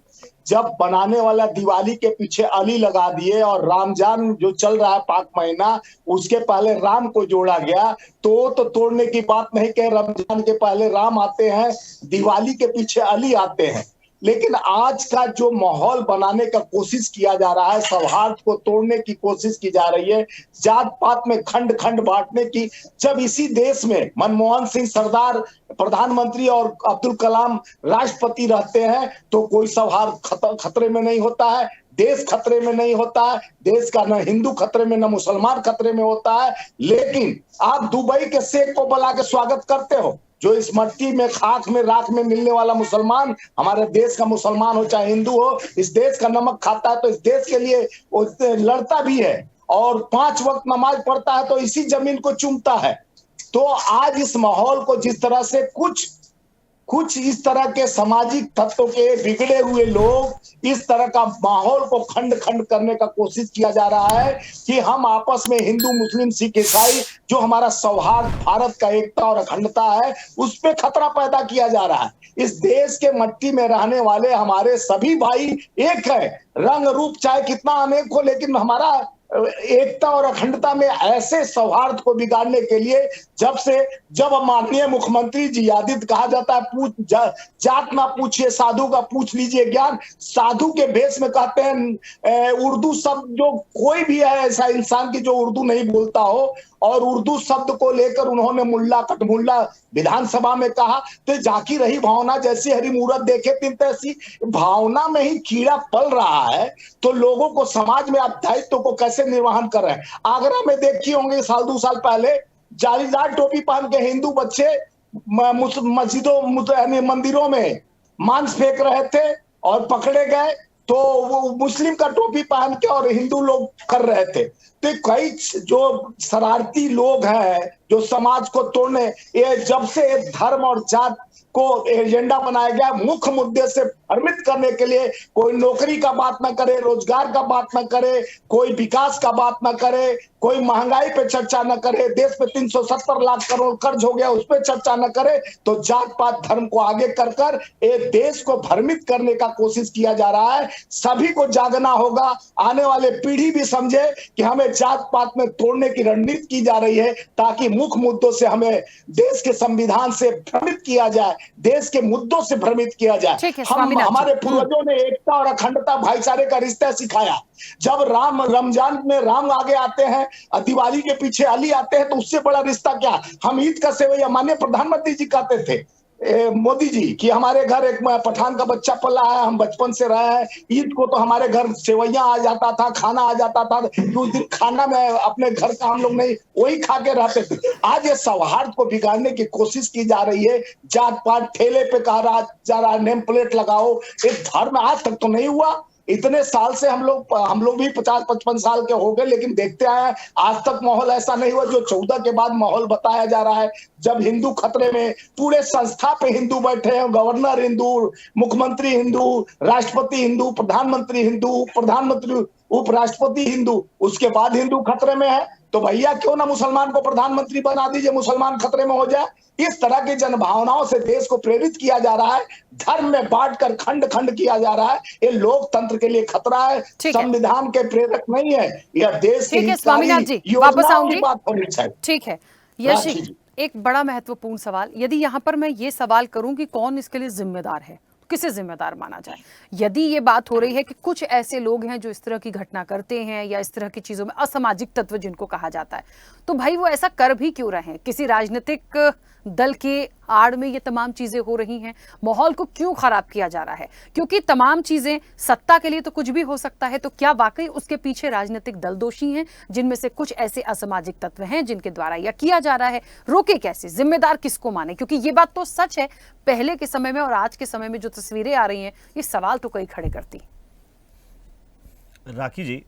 जब बनाने वाला दिवाली के पीछे अली लगा दिए और रमजान जो चल रहा है पाक महीना, उसके पहले राम को जोड़ा गया, तो तोड़ने की बात नहीं कि रमजान के पहले राम आते हैं, दिवाली के पीछे अली आते हैं। लेकिन आज का जो माहौल बनाने का कोशिश किया जा रहा है, सौहार्द को तोड़ने की कोशिश की जा रही है, जात पात में खंड खंड बांटने की, जब इसी देश में मनमोहन सिंह सरदार प्रधानमंत्री और अब्दुल कलाम राष्ट्रपति रहते हैं, तो कोई सौहार्द खतरे में नहीं होता है, देश खतरे में नहीं होता है, देश का न हिंदू खतरे में न मुसलमान खतरे में होता है। लेकिन आप दुबई के शेख को बुला के स्वागत करते हो, जो इस मट्टी में खाक में राख में मिलने वाला मुसलमान, हमारे देश का मुसलमान हो चाहे हिंदू हो, इस देश का नमक खाता है तो इस देश के लिए लड़ता भी है, और 5 वक्त नमाज पढ़ता है तो इसी जमीन को चूमता है। तो आज इस माहौल को जिस तरह से कुछ इस तरह के सामाजिक तत्वों के बिगड़े हुए लोग इस तरह का माहौल को खंड खंड करने का कोशिश किया जा रहा है कि हम आपस में हिंदू मुस्लिम सिख ईसाई, जो हमारा सौहार्द भारत का एकता और अखंडता है, उस पे खतरा पैदा किया जा रहा है। इस देश के मट्टी में रहने वाले हमारे सभी भाई एक है, रंग रूप चाहे कितना अनेक हो, लेकिन हमारा एकता और अखंडता में ऐसे सौहार्द को बिगाड़ने के लिए जब माननीय मुख्यमंत्री जी आदित्य कहा जाता है जात ना पूछिए साधु का पूछ लीजिए ज्ञान, साधु के भेष में कहते हैं उर्दू शब्द, जो कोई भी है ऐसा इंसान की जो उर्दू नहीं बोलता हो, और उर्दू शब्द को लेकर उन्होंने मुल्ला कटमुल्ला विधानसभा में कहा, तो जाकी रही भावना जैसी हरी मूरत देखे तीन तैसी। भावना में ही कीड़ा पल रहा है, तो लोगों को समाज में आप दायित्व को कैसे निर्वहन कर रहे हैं। आगरा में देखी होंगे साल 2 साल पहले जालीदार टोपी पहन के हिंदू बच्चे मस्जिदों मंदिरों में मांस फेंक रहे थे और पकड़े गए, तो वो मुस्लिम का टोपी पहन के और हिंदू लोग कर रहे थे। तो कई जो शरारती लोग हैं जो समाज को तोड़ने, ये जब से धर्म और जात को एजेंडा बनाया गया, मुख्य मुद्दे से भ्रमित करने के लिए, कोई नौकरी का बात ना करे, रोजगार का बात ना करे, कोई विकास का बात ना करे, कोई महंगाई पे चर्चा न करे, देश पे 370 लाख करोड़ कर्ज हो गया उस पर चर्चा न करे, तो जात पात धर्म को आगे कर एक देश को भ्रमित करने का कोशिश किया जा रहा है। सभी को जागना होगा, आने वाले पीढ़ी भी समझे कि हमें जात पात में तोड़ने की रणनीति की जा रही है, ताकि मुख्य मुद्दों से हमें देश के संविधान से भ्रमित किया जाए, देश के मुद्दों से भ्रमित किया जाए। हमारे पूर्वजों ने एकता और अखंडता भाईचारे का रिश्ता सिखाया। जब रमजान में राम आगे आते हैं, दिवाली के पीछे अली आते हैं, तो उससे बड़ा रिश्ता क्या। हम ईद का सेवैया, माननीय प्रधानमंत्री जी कहते थे मोदी जी कि हमारे घर एक पठान का बच्चा पला है, हम बचपन से रहे हैं, ईद को तो हमारे घर सेवैया आ जाता था, खाना आ जाता था, उस दिन खाना में अपने घर का हम लोग नहीं वही खा के रहते थे। आज ये सौहार्द को बिगाड़ने की कोशिश की जा रही है, जात पात ठेले पे कहा जा रहा है नेम प्लेट लगाओ, एक धर्म आज तक तो नहीं हुआ। इतने साल से हम लोग भी 50-55 साल के हो गए, लेकिन देखते आए आज तक माहौल ऐसा नहीं हुआ जो 14 के बाद माहौल बताया जा रहा है। जब हिंदू खतरे में, पूरे संस्था पे हिंदू बैठे हैं, गवर्नर हिंदू, मुख्यमंत्री हिंदू, राष्ट्रपति हिंदू, प्रधानमंत्री हिंदू, प्रधानमंत्री उपराष्ट्रपति हिंदू, उसके बाद हिंदू खतरे में है, तो भैया क्यों ना मुसलमान को प्रधानमंत्री बना दीजिए, मुसलमान खतरे में हो जाए। इस तरह की जनभावनाओं से देश को प्रेरित किया जा रहा है, धर्म में बांटकर खंड खंड किया जा रहा है। ये लोकतंत्र के लिए खतरा है, संविधान के प्रेरक नहीं है। यह देश ठीक है स्वामीनाथ जी, वापस आऊंगी। बात होनी चाहिए। ठीक है यश, एक बड़ा महत्वपूर्ण सवाल, यदि यहाँ पर मैं ये सवाल करूं कि कौन इसके लिए जिम्मेदार है, किसे जिम्मेदार माना जाए? यदि ये बात हो रही है कि कुछ ऐसे लोग हैं जो इस तरह की घटना करते हैं या इस तरह की चीजों में असामाजिक तत्व जिनको कहा जाता है, तो भाई वो ऐसा कर भी क्यों रहे हैं? किसी राजनीतिक दल के आड़ में ये तमाम चीजें हो रही हैं, माहौल को क्यों खराब किया जा रहा है? क्योंकि तमाम चीजें सत्ता के लिए तो कुछ भी हो सकता है, तो क्या वाकई उसके पीछे राजनीतिक दल दोषी हैं, जिनमें से कुछ ऐसे असामाजिक तत्व हैं जिनके द्वारा यह किया जा रहा है? रोके कैसे, जिम्मेदार किसको माने? क्योंकि ये बात तो सच है, पहले के समय में और आज के समय में जो तस्वीरें आ रही हैं, ये सवाल तो कई खड़े करती। राखी जी,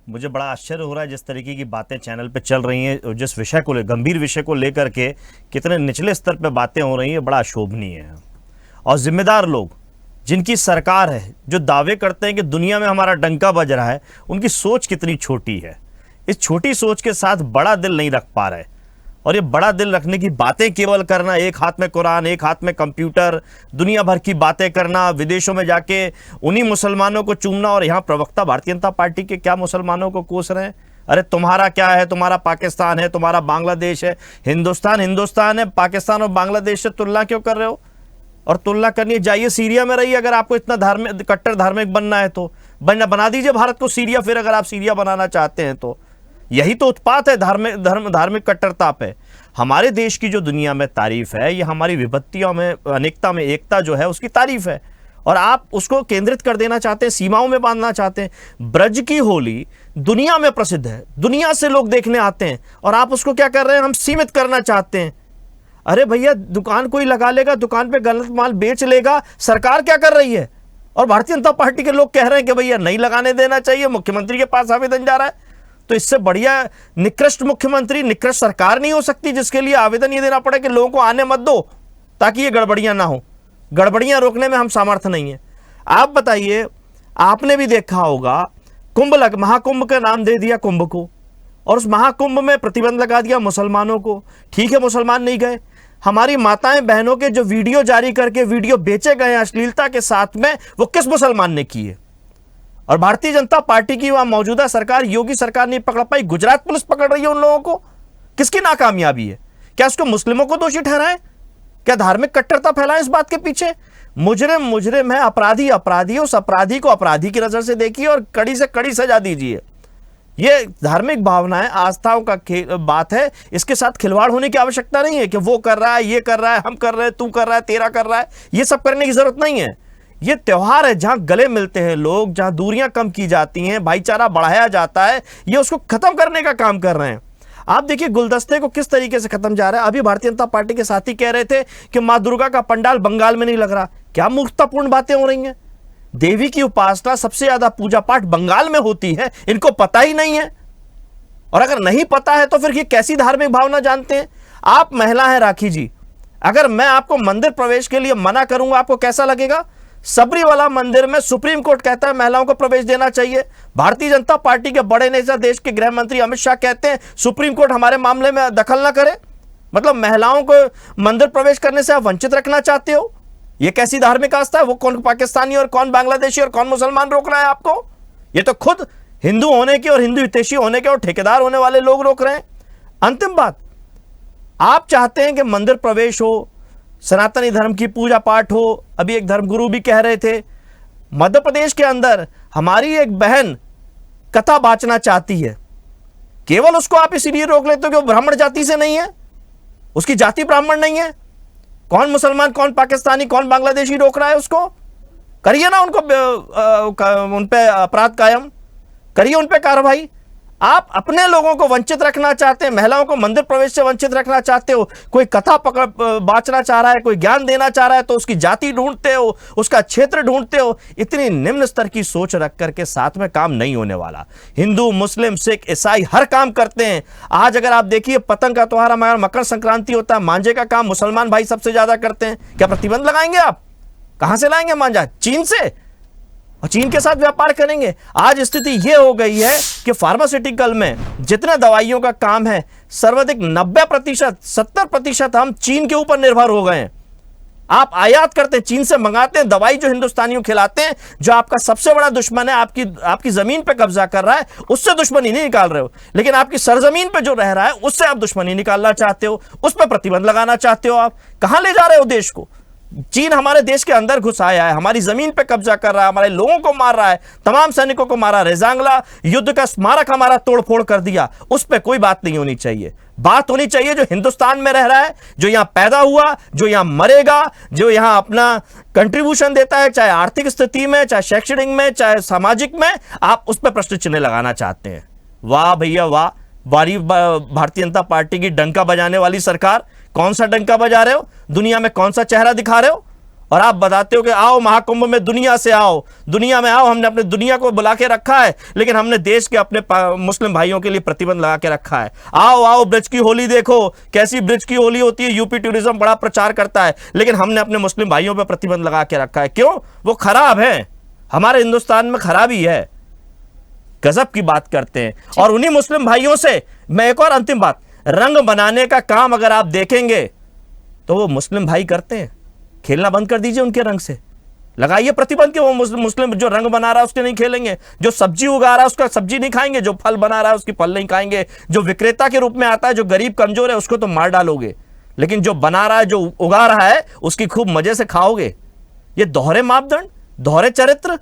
मुझे बड़ा आश्चर्य हो रहा है जिस तरीके की बातें चैनल पे चल रही हैं, जिस विषय को गंभीर विषय को लेकर के कितने निचले स्तर पे बातें हो रही हैं, बड़ा अशोभनीय है। और जिम्मेदार लोग जिनकी सरकार है, जो दावे करते हैं कि दुनिया में हमारा डंका बज रहा है, उनकी सोच कितनी छोटी है। इस छोटी सोच के साथ बड़ा दिल नहीं रख पा रहे, और ये बड़ा दिल रखने की बातें केवल करना, एक हाथ में कुरान एक हाथ में कंप्यूटर, दुनिया भर की बातें करना, विदेशों में जाके उन्हीं मुसलमानों को चूमना। और यहाँ प्रवक्ता भारतीय जनता पार्टी के क्या मुसलमानों को कोस रहे हैं? अरे तुम्हारा क्या है, तुम्हारा पाकिस्तान है, तुम्हारा बांग्लादेश है, हिंदुस्तान है, पाकिस्तान और बांग्लादेश से तुलना क्यों कर रहे हो? और तुलना करनी जाइए सीरिया में रहिए, अगर आपको इतना धार्मिक कट्टर धार्मिक बनना है तो बना दीजिए भारत को सीरिया, फिर अगर आप सीरिया बनाना चाहते हैं तो। यही तो उत्पात है धार्मिक कट्टरता पे। हमारे देश की जो दुनिया में तारीफ है, ये हमारी विभक्तियों में, अनेकता में एकता जो है, उसकी तारीफ है, और आप उसको केंद्रित कर देना चाहते हैं, सीमाओं में बांधना चाहते हैं। ब्रज की होली दुनिया में प्रसिद्ध है, दुनिया से लोग देखने आते हैं, और आप उसको क्या कर रहे हैं, हम सीमित करना चाहते हैं। अरे भैया, दुकान कोई लगा लेगा, दुकान पे गलत माल बेच लेगा, सरकार क्या कर रही है? और भारतीय जनता पार्टी के लोग कह रहे हैं कि भैया नहीं लगाने देना चाहिए, मुख्यमंत्री के पास आवेदन जा रहा है। तो इससे बढ़िया निकृष्ट मुख्यमंत्री, निकृष्ट सरकार नहीं हो सकती जिसके लिए आवेदन ये देना पड़े कि लोगों को आने मत दो ताकि ये गड़बड़ियां ना हो। गड़बड़ियां रोकने में हम सामर्थ्य नहीं है। आप बताइए, आपने भी देखा होगा, महाकुंभ का नाम दे दिया कुंभ को, और उस महाकुंभ में प्रतिबंध लगा दिया मुसलमानों को। ठीक है, मुसलमान नहीं गए। हमारी माताएं बहनों के जो वीडियो जारी करके वीडियो बेचे गए अश्लीलता के साथ में, वो किस मुसलमान ने किए? और भारतीय जनता पार्टी की वहां मौजूदा सरकार, योगी सरकार नहीं पकड़ पाई, गुजरात पुलिस पकड़ रही है उन लोगों को। किसकी नाकामयाबी है? क्या उसको मुस्लिमों को दोषी ठहराएं? क्या धार्मिक कट्टरता फैलाएं इस बात के पीछे? मुजरिम है, अपराधी, उस अपराधी को अपराधी की नजर से देखिए और कड़ी से कड़ी सजा दीजिए। ये धार्मिक भावनाएं, आस्थाओं का बात है, इसके साथ खिलवाड़ होने की आवश्यकता नहीं है कि वो कर रहा है, ये कर रहा है, हम कर रहे हैं, तू कर रहा है, तेरा कर रहा है। ये सब करने की जरूरत नहीं है। ये त्योहार है जहां गले मिलते हैं लोग, जहां दूरियां कम की जाती हैं, भाईचारा बढ़ाया जाता है, ये उसको खत्म करने का काम कर रहे हैं। आप देखिए गुलदस्ते को किस तरीके से खत्म जा रहा है। अभी भारतीय जनता पार्टी के साथी कह रहे थे कि मां दुर्गा का पंडाल बंगाल में नहीं लग रहा। क्या मूर्खतापूर्ण बातें हो रही हैं? देवी की उपासना, सबसे ज्यादा पूजा पाठ बंगाल में होती है, इनको पता ही नहीं है। और अगर नहीं पता है तो फिर ये कैसी धार्मिक भावना जानते हैं? आप महिला हैं राखी जी, अगर मैं आपको मंदिर प्रवेश के लिए मना करूंगा, आपको कैसा लगेगा? सबरीवाला मंदिर में सुप्रीम कोर्ट कहता है महिलाओं को प्रवेश देना चाहिए। भारतीय जनता पार्टी के बड़े नेता, देश के गृह मंत्री अमित शाह कहते हैं सुप्रीम कोर्ट हमारे मामले में दखल ना करे। मतलब महिलाओं को मंदिर प्रवेश करने से आप वंचित रखना चाहते हो? यह कैसी धार्मिक आस्था है? वो कौन पाकिस्तानी और कौन बांग्लादेशी और कौन मुसलमान रोक रहा है आपको? ये तो खुद हिंदू होने के और हिंदू हितैषी होने के और ठेकेदार होने वाले लोग रोक रहे हैं। अंतिम बात, आप चाहते हैं कि मंदिर प्रवेश हो, सनातनी धर्म की पूजा पाठ हो। अभी एक धर्मगुरु भी कह रहे थे, मध्य प्रदेश के अंदर हमारी एक बहन कथा बांचना चाहती है, केवल उसको आप इसीलिए रोक लेते हो कि वो ब्राह्मण जाति से नहीं है, उसकी जाति ब्राह्मण नहीं है। कौन मुसलमान, कौन पाकिस्तानी, कौन बांग्लादेशी रोक रहा है उसको? करिए ना उन पे अपराध कायम करिए, उन पे कार्रवाई। आप अपने लोगों को वंचित रखना चाहते हैं, महिलाओं को मंदिर प्रवेश से वंचित रखना चाहते हो। कोई कथा बांचना चाह रहा है, कोई ज्ञान देना चाह रहा है तो उसकी जाति ढूंढते हो, उसका क्षेत्र ढूंढते हो। इतनी निम्न स्तर की सोच रख करके साथ में काम नहीं होने वाला। हिंदू, मुस्लिम, सिख, ईसाई हर काम करते हैं। आज अगर आप देखिए, पतंग का त्योहार हमारा मकर संक्रांति होता है, मांझे का काम मुसलमान भाई सबसे ज्यादा करते हैं। क्या प्रतिबंध लगाएंगे आप? कहां से लाएंगे मांझा? चीन से? और चीन के साथ व्यापार करेंगे। आज स्थिति यह हो गई है कि फार्मास्यूटिकल में जितने दवाइयों का काम है सर्वाधिक 90%, 70% हम चीन के ऊपर निर्भर हो गए हैं। आप आयात करते हैं, चीन से मंगाते हैं दवाई जो हिंदुस्तानियों खिलाते हैं, जो आपका सबसे बड़ा दुश्मन है, आपकी जमीन पे कब्जा कर रहा है, उससे दुश्मनी नहीं निकाल रहे हो, लेकिन आपकी सरजमीन पे जो रह रहा है उससे आप दुश्मनी निकालना चाहते हो, उस पर प्रतिबंध लगाना चाहते हो। आप कहां ले जा रहे हो देश को? चीन हमारे देश के अंदर घुस आया है, हमारी जमीन पे कब्जा कर रहा है, हमारे लोगों को मार रहा है, तमाम सैनिकों को मारा, रेजांगला युद्ध का स्मारक हमारा तोड़फोड़ कर दिया। उस पर कोई बात नहीं होनी चाहिए। बात होनी चाहिए जो हिंदुस्तान में रह रहा है, जो यहां पैदा हुआ, जो यहां मरेगा, जो यहां अपना कंट्रीब्यूशन देता है, चाहे आर्थिक स्थिति में, चाहे शैक्षणिक में, चाहे सामाजिक में, आप उस पर प्रश्न चिन्ह लगाना चाहते हैं। वाह भैया वाह, भारतीय जनता पार्टी की डंका बजाने वाली सरकार। कौन सा डंका बजा रहे हो? दुनिया में कौन सा चेहरा दिखा रहे हो? और आप बताते हो कि आओ महाकुंभ में दुनिया से आओ, दुनिया में आओ। हमने अपने दुनिया को बुला के रखा है, लेकिन हमने देश के अपने मुस्लिम भाइयों के लिए प्रतिबंध लगा के रखा है। आओ आओ ब्रिज की होली देखो, कैसी ब्रिज की होली होती है। यूपी टूरिज्म बड़ा प्रचार करता है, लेकिन हमने अपने मुस्लिम भाइयों पर प्रतिबंध लगा के रखा है। क्यों? वो खराब है, हमारे हिंदुस्तान में खराबी है। गजब की बात करते हैं। और उन्हीं मुस्लिम भाइयों से मैं एक और अंतिम बात, रंग बनाने का काम अगर आप देखेंगे तो वो मुस्लिम भाई करते हैं। खेलना बंद कर दीजिए उनके रंग से, लगाइए प्रतिबंध कि वो मुस्लिम जो रंग बना रहा है उसके नहीं खेलेंगे, जो सब्जी उगा रहा है उसका सब्जी नहीं खाएंगे, जो फल बना रहा है उसकी फल नहीं खाएंगे, जो विक्रेता के रूप में आता है, जो गरीब कमजोर है उसको तो मार डालोगे, लेकिन जो बना रहा है, जो उगा रहा है उसकी खूब मजे से खाओगे। ये दोहरे मापदंड, दोहरे चरित्र।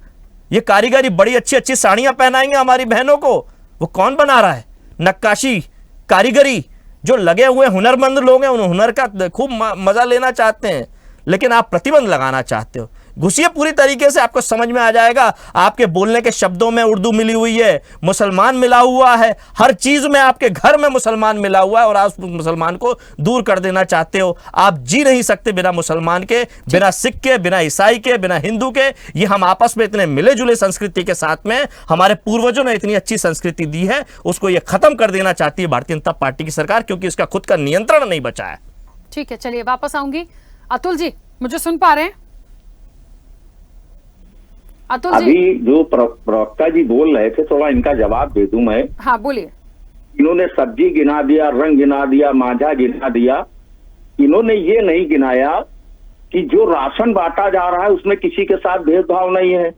ये कारीगरी, बड़ी अच्छी अच्छी साड़ियां पहनाएंगे हमारी बहनों को, वो कौन बना रहा है? नक्काशी, कारीगरी, जो लगे हुए हुनरमंद लोग हैं, उन हुनर का खूब मजा लेना चाहते हैं, लेकिन आप प्रतिबंध लगाना चाहते हो। घुसिए पूरी तरीके से, आपको समझ में आ जाएगा। आपके बोलने के शब्दों में उर्दू मिली हुई है, मुसलमान मिला हुआ है, हर चीज में आपके घर में मुसलमान मिला हुआ है, और आप मुसलमान को दूर कर देना चाहते हो। आप जी नहीं सकते बिना मुसलमान के, बिना सिख के, बिना ईसाई के, बिना हिंदू के। ये हम आपस में इतने मिले जुले संस्कृति के साथ में, हमारे पूर्वजों ने इतनी अच्छी संस्कृति दी है, उसको ये खत्म कर देना चाहती है भारतीय जनता पार्टी की सरकार, क्योंकि इसका खुद का नियंत्रण नहीं बचा है। ठीक है, चलिए वापस आऊंगी। अतुल जी, मुझे सुन पा रहे हैं? अतुल जी, अभी जो प्रवक्ता जी बोल रहे थे, थोड़ा इनका जवाब दे दूं मैं। हाँ बोलिए। इन्होंने सब्जी गिना दिया, रंग गिना दिया, मांझा गिना दिया। इन्होंने ये नहीं गिनाया कि जो राशन बांटा जा रहा है उसमें किसी के साथ भेदभाव नहीं है,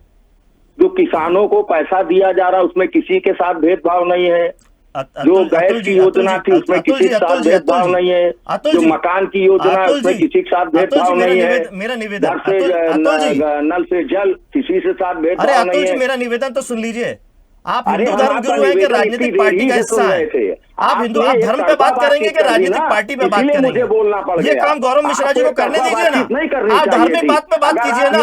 जो किसानों को पैसा दिया जा रहा है उसमें किसी के साथ भेदभाव नहीं है, जो गैस की योजना थी उसमें किसी के साथ भेदभाव नहीं है, जो मकान की योजना है उसमें किसी के साथ भेदभाव नहीं है, मेरा निवेदन, नल से जल किसी से साथ भेदभाव नहीं है। मेरा निवेदन तो सुन लीजिए। आप हिंदू धर्म गुरु हैं कि राजनीतिक पार्टी का हिस्सा है? आप धर्म पे बात करेंगे कि राजनीतिक पार्टी पे बात करेंगे? ये काम गौरव मिश्रा जी को करने दीजिए ना। आप धार्मिक बात पे बात कीजिए ना,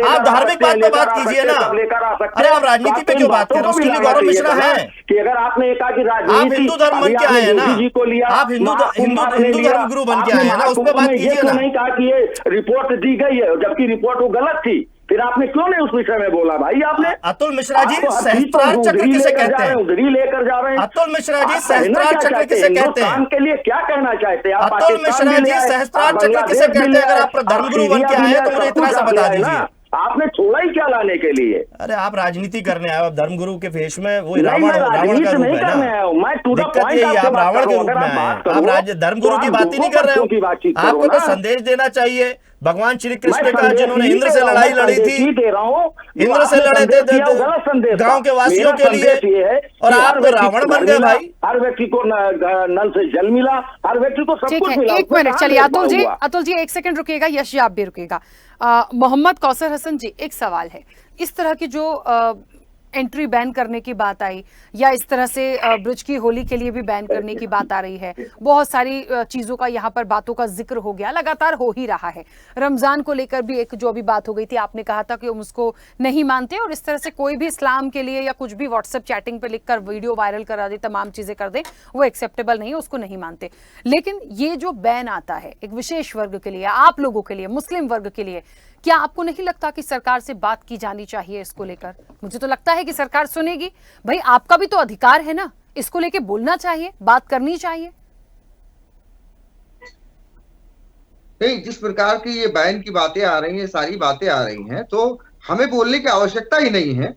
आप धार्मिक बात पे बात कीजिए ना। अरे आप राजनीति पे क्यों बात कर रहे हैं? उसके लिए गौरव मिश्रा है कि अगर आपने कहा कि आप हिंदू धर्म बन के आए हैं ना, आप हिंदू धर्म गुरु बन के आए हैं ना, उस पर बात कीजिए ना। नहीं कहा कि ये रिपोर्ट दी गई है, जबकि रिपोर्ट वो गलत थी, फिर आपने क्यों नहीं उस विषय में बोला भाई? आपने अतुल मिश्रा जी सहस्त्रार चक्र किसे कहते हैं? उधरी लेकर जा रहे हैं। अतुल मिश्रा जी सहस्त्रार चक्र किसे कहते हैं? के लिए क्या कहना चाहते हैं आप? अतुल मिश्रा जी सहस्त्रार चक्र किसे कहते हैं? अगर आप धर्मगुरु बन के आए हैं तो मुझे इतना सा बता दीजिए। आपने छोड़ा ही क्या लाने के लिए? अरे आप राजनीति करने आए, आप धर्मगुरु के भेष में, वो रावण का रूप है ना। दिक्कत यही है, आप रावण के रूप में आए, आप धर्मगुरु की बात ही नहीं कर रहे हो। आपको तो संदेश देना चाहिए भगवान श्री कृष्ण का, जिन्होंने इंद्र से लड़ाई लड़ी थी, इंद्र से लड़े थे गांव के वासियों के लिए, और आप तो रावण बन गए भाई। हर व्यक्ति को नल से जल मिला, हर व्यक्ति को सब कुछ मिला। एक मिनट, चलिए अतुल जी 1 सेकंड रुकिएगा, यश जी आप भी रुकिएगा। मोहम्मद कौसर हसन जी, एक सवाल है, इस तरह की जो एंट्री बैन करने की बात आई, या इस तरह से ब्रिज की होली के लिए भी बैन करने की बात आ रही है, बहुत सारी चीज़ों का यहाँ पर बातों का जिक्र हो गया, लगातार हो ही रहा है। रमज़ान को लेकर भी एक जो अभी बात हो गई थी, आपने कहा था कि हम उसको नहीं मानते, और इस तरह से कोई भी इस्लाम के लिए या कुछ भी व्हाट्सएप चैटिंग पे लिखकर वीडियो वायरल करा दे, तमाम चीज़ें कर दे, वो एक्सेप्टेबल नहीं है, उसको नहीं मानते। लेकिन ये जो बैन आता है एक विशेष वर्ग के लिए, आप लोगों के लिए, मुस्लिम वर्ग के लिए, क्या आपको नहीं लगता कि सरकार से बात की जानी चाहिए इसको लेकर? मुझे तो लगता है कि सरकार सुनेगी। भाई आपका भी तो अधिकार है ना, इसको लेके बोलना चाहिए, बात करनी चाहिए। नहीं, जिस प्रकार की ये बैन की बातें आ रही हैं, सारी बातें आ रही हैं, तो हमें बोलने की आवश्यकता ही नहीं है,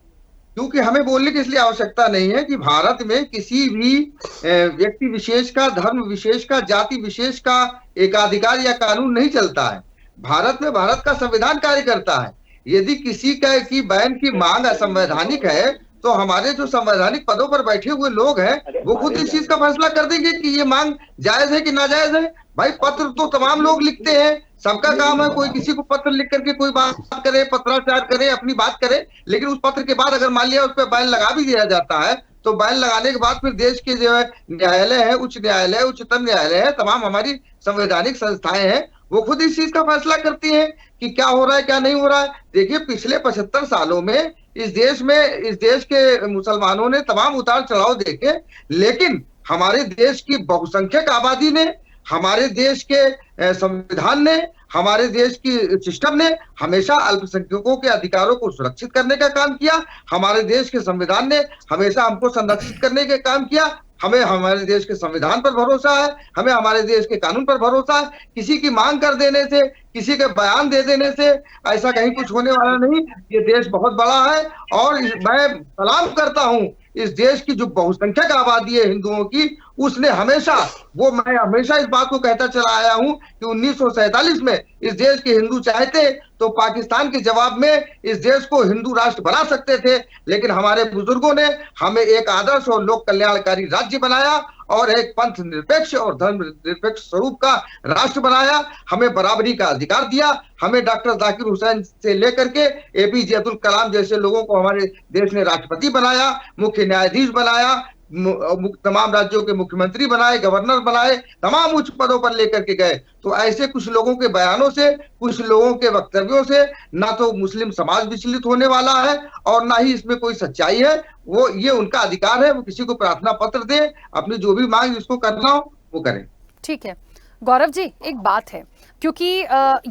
क्योंकि हमें बोलने की इसलिए आवश्यकता नहीं है कि भारत में किसी भी व्यक्ति विशेष का, धर्म विशेष का, जाति विशेष का एकाधिकार या कानून नहीं चलता है। भारत में भारत का संविधान कार्य करता है। यदि किसी का की बैन की मांग असंवैधानिक है तो हमारे जो संवैधानिक पदों पर बैठे हुए लोग हैं वो खुद इस चीज का फैसला कर देंगे कि ये मांग जायज है कि नाजायज है। भाई पत्र तो तमाम लोग लिखते हैं, सबका काम है, कोई किसी को पत्र लिख करके कोई बात करे, पत्राचार करे, अपनी बात करे, लेकिन उस पत्र के बाद अगर मान लिया उस पर बैन लगा भी दिया जाता है तो बैन लगाने के बाद फिर देश के जो है न्यायालय है, उच्च न्यायालय, उच्चतम न्यायालय है, तमाम हमारी संवैधानिक संस्थाएं हैं, वो खुद इस चीज का फैसला करती हैं कि क्या हो रहा है क्या नहीं हो रहा है। देखिए पिछले 75 सालों में इस देश के मुसलमानों ने तमाम उतार चढ़ाव देखे, लेकिन हमारे देश की बहुसंख्यक आबादी ने, हमारे देश के संविधान ने, हमारे देश की सिस्टम ने हमेशा अल्पसंख्यकों के अधिकारों को सुरक्षित करने का काम किया। हमारे देश के संविधान ने हमेशा हमको संरक्षित करने का काम किया। हमें हमारे देश के संविधान पर भरोसा है, हमें हमारे देश के कानून पर भरोसा है। किसी की मांग कर देने से, किसी के बयान दे देने से ऐसा कहीं कुछ होने वाला नहीं। ये देश बहुत बड़ा है और मैं सलाम करता हूं इस देश की जो बहुसंख्यक आबादी है हिंदुओं की, उसने हमेशा, मैं हमेशा इस बात को कहता चला आया हूं कि 1947 में इस देश के हिंदू चाहते तो पाकिस्तान के जवाब में इस देश को हिंदू राष्ट्र बना सकते थे, लेकिन हमारे बुजुर्गों ने हमें एक आदर्श और लोक कल्याणकारी राज्य बनाया और एक पंथ निरपेक्ष और धर्म निरपेक्ष स्वरूप का राष्ट्र बनाया। हमें बराबरी का अधिकार दिया। हमें डॉक्टर जाकिर हुसैन से लेकर के एपीजे अब्दुल कलाम जैसे लोगों को हमारे देश ने राष्ट्रपति बनाया, मुख्य न्यायाधीश बनाया, तमाम राज्यों के मुख्यमंत्री बनाए, गवर्नर बनाए, तमाम उच्च पदों पर लेकर के गए। तो ऐसे कुछ लोगों के बयानों से, कुछ लोगों के वक्तव्यों से ना तो मुस्लिम समाज विचलित होने वाला है और ना ही इसमें कोई सच्चाई है। वो ये उनका अधिकार है, वो किसी को प्रार्थना पत्र दे, अपनी जो भी मांग जिसको करना हो वो करें। ठीक है गौरव जी, एक बात है, क्योंकि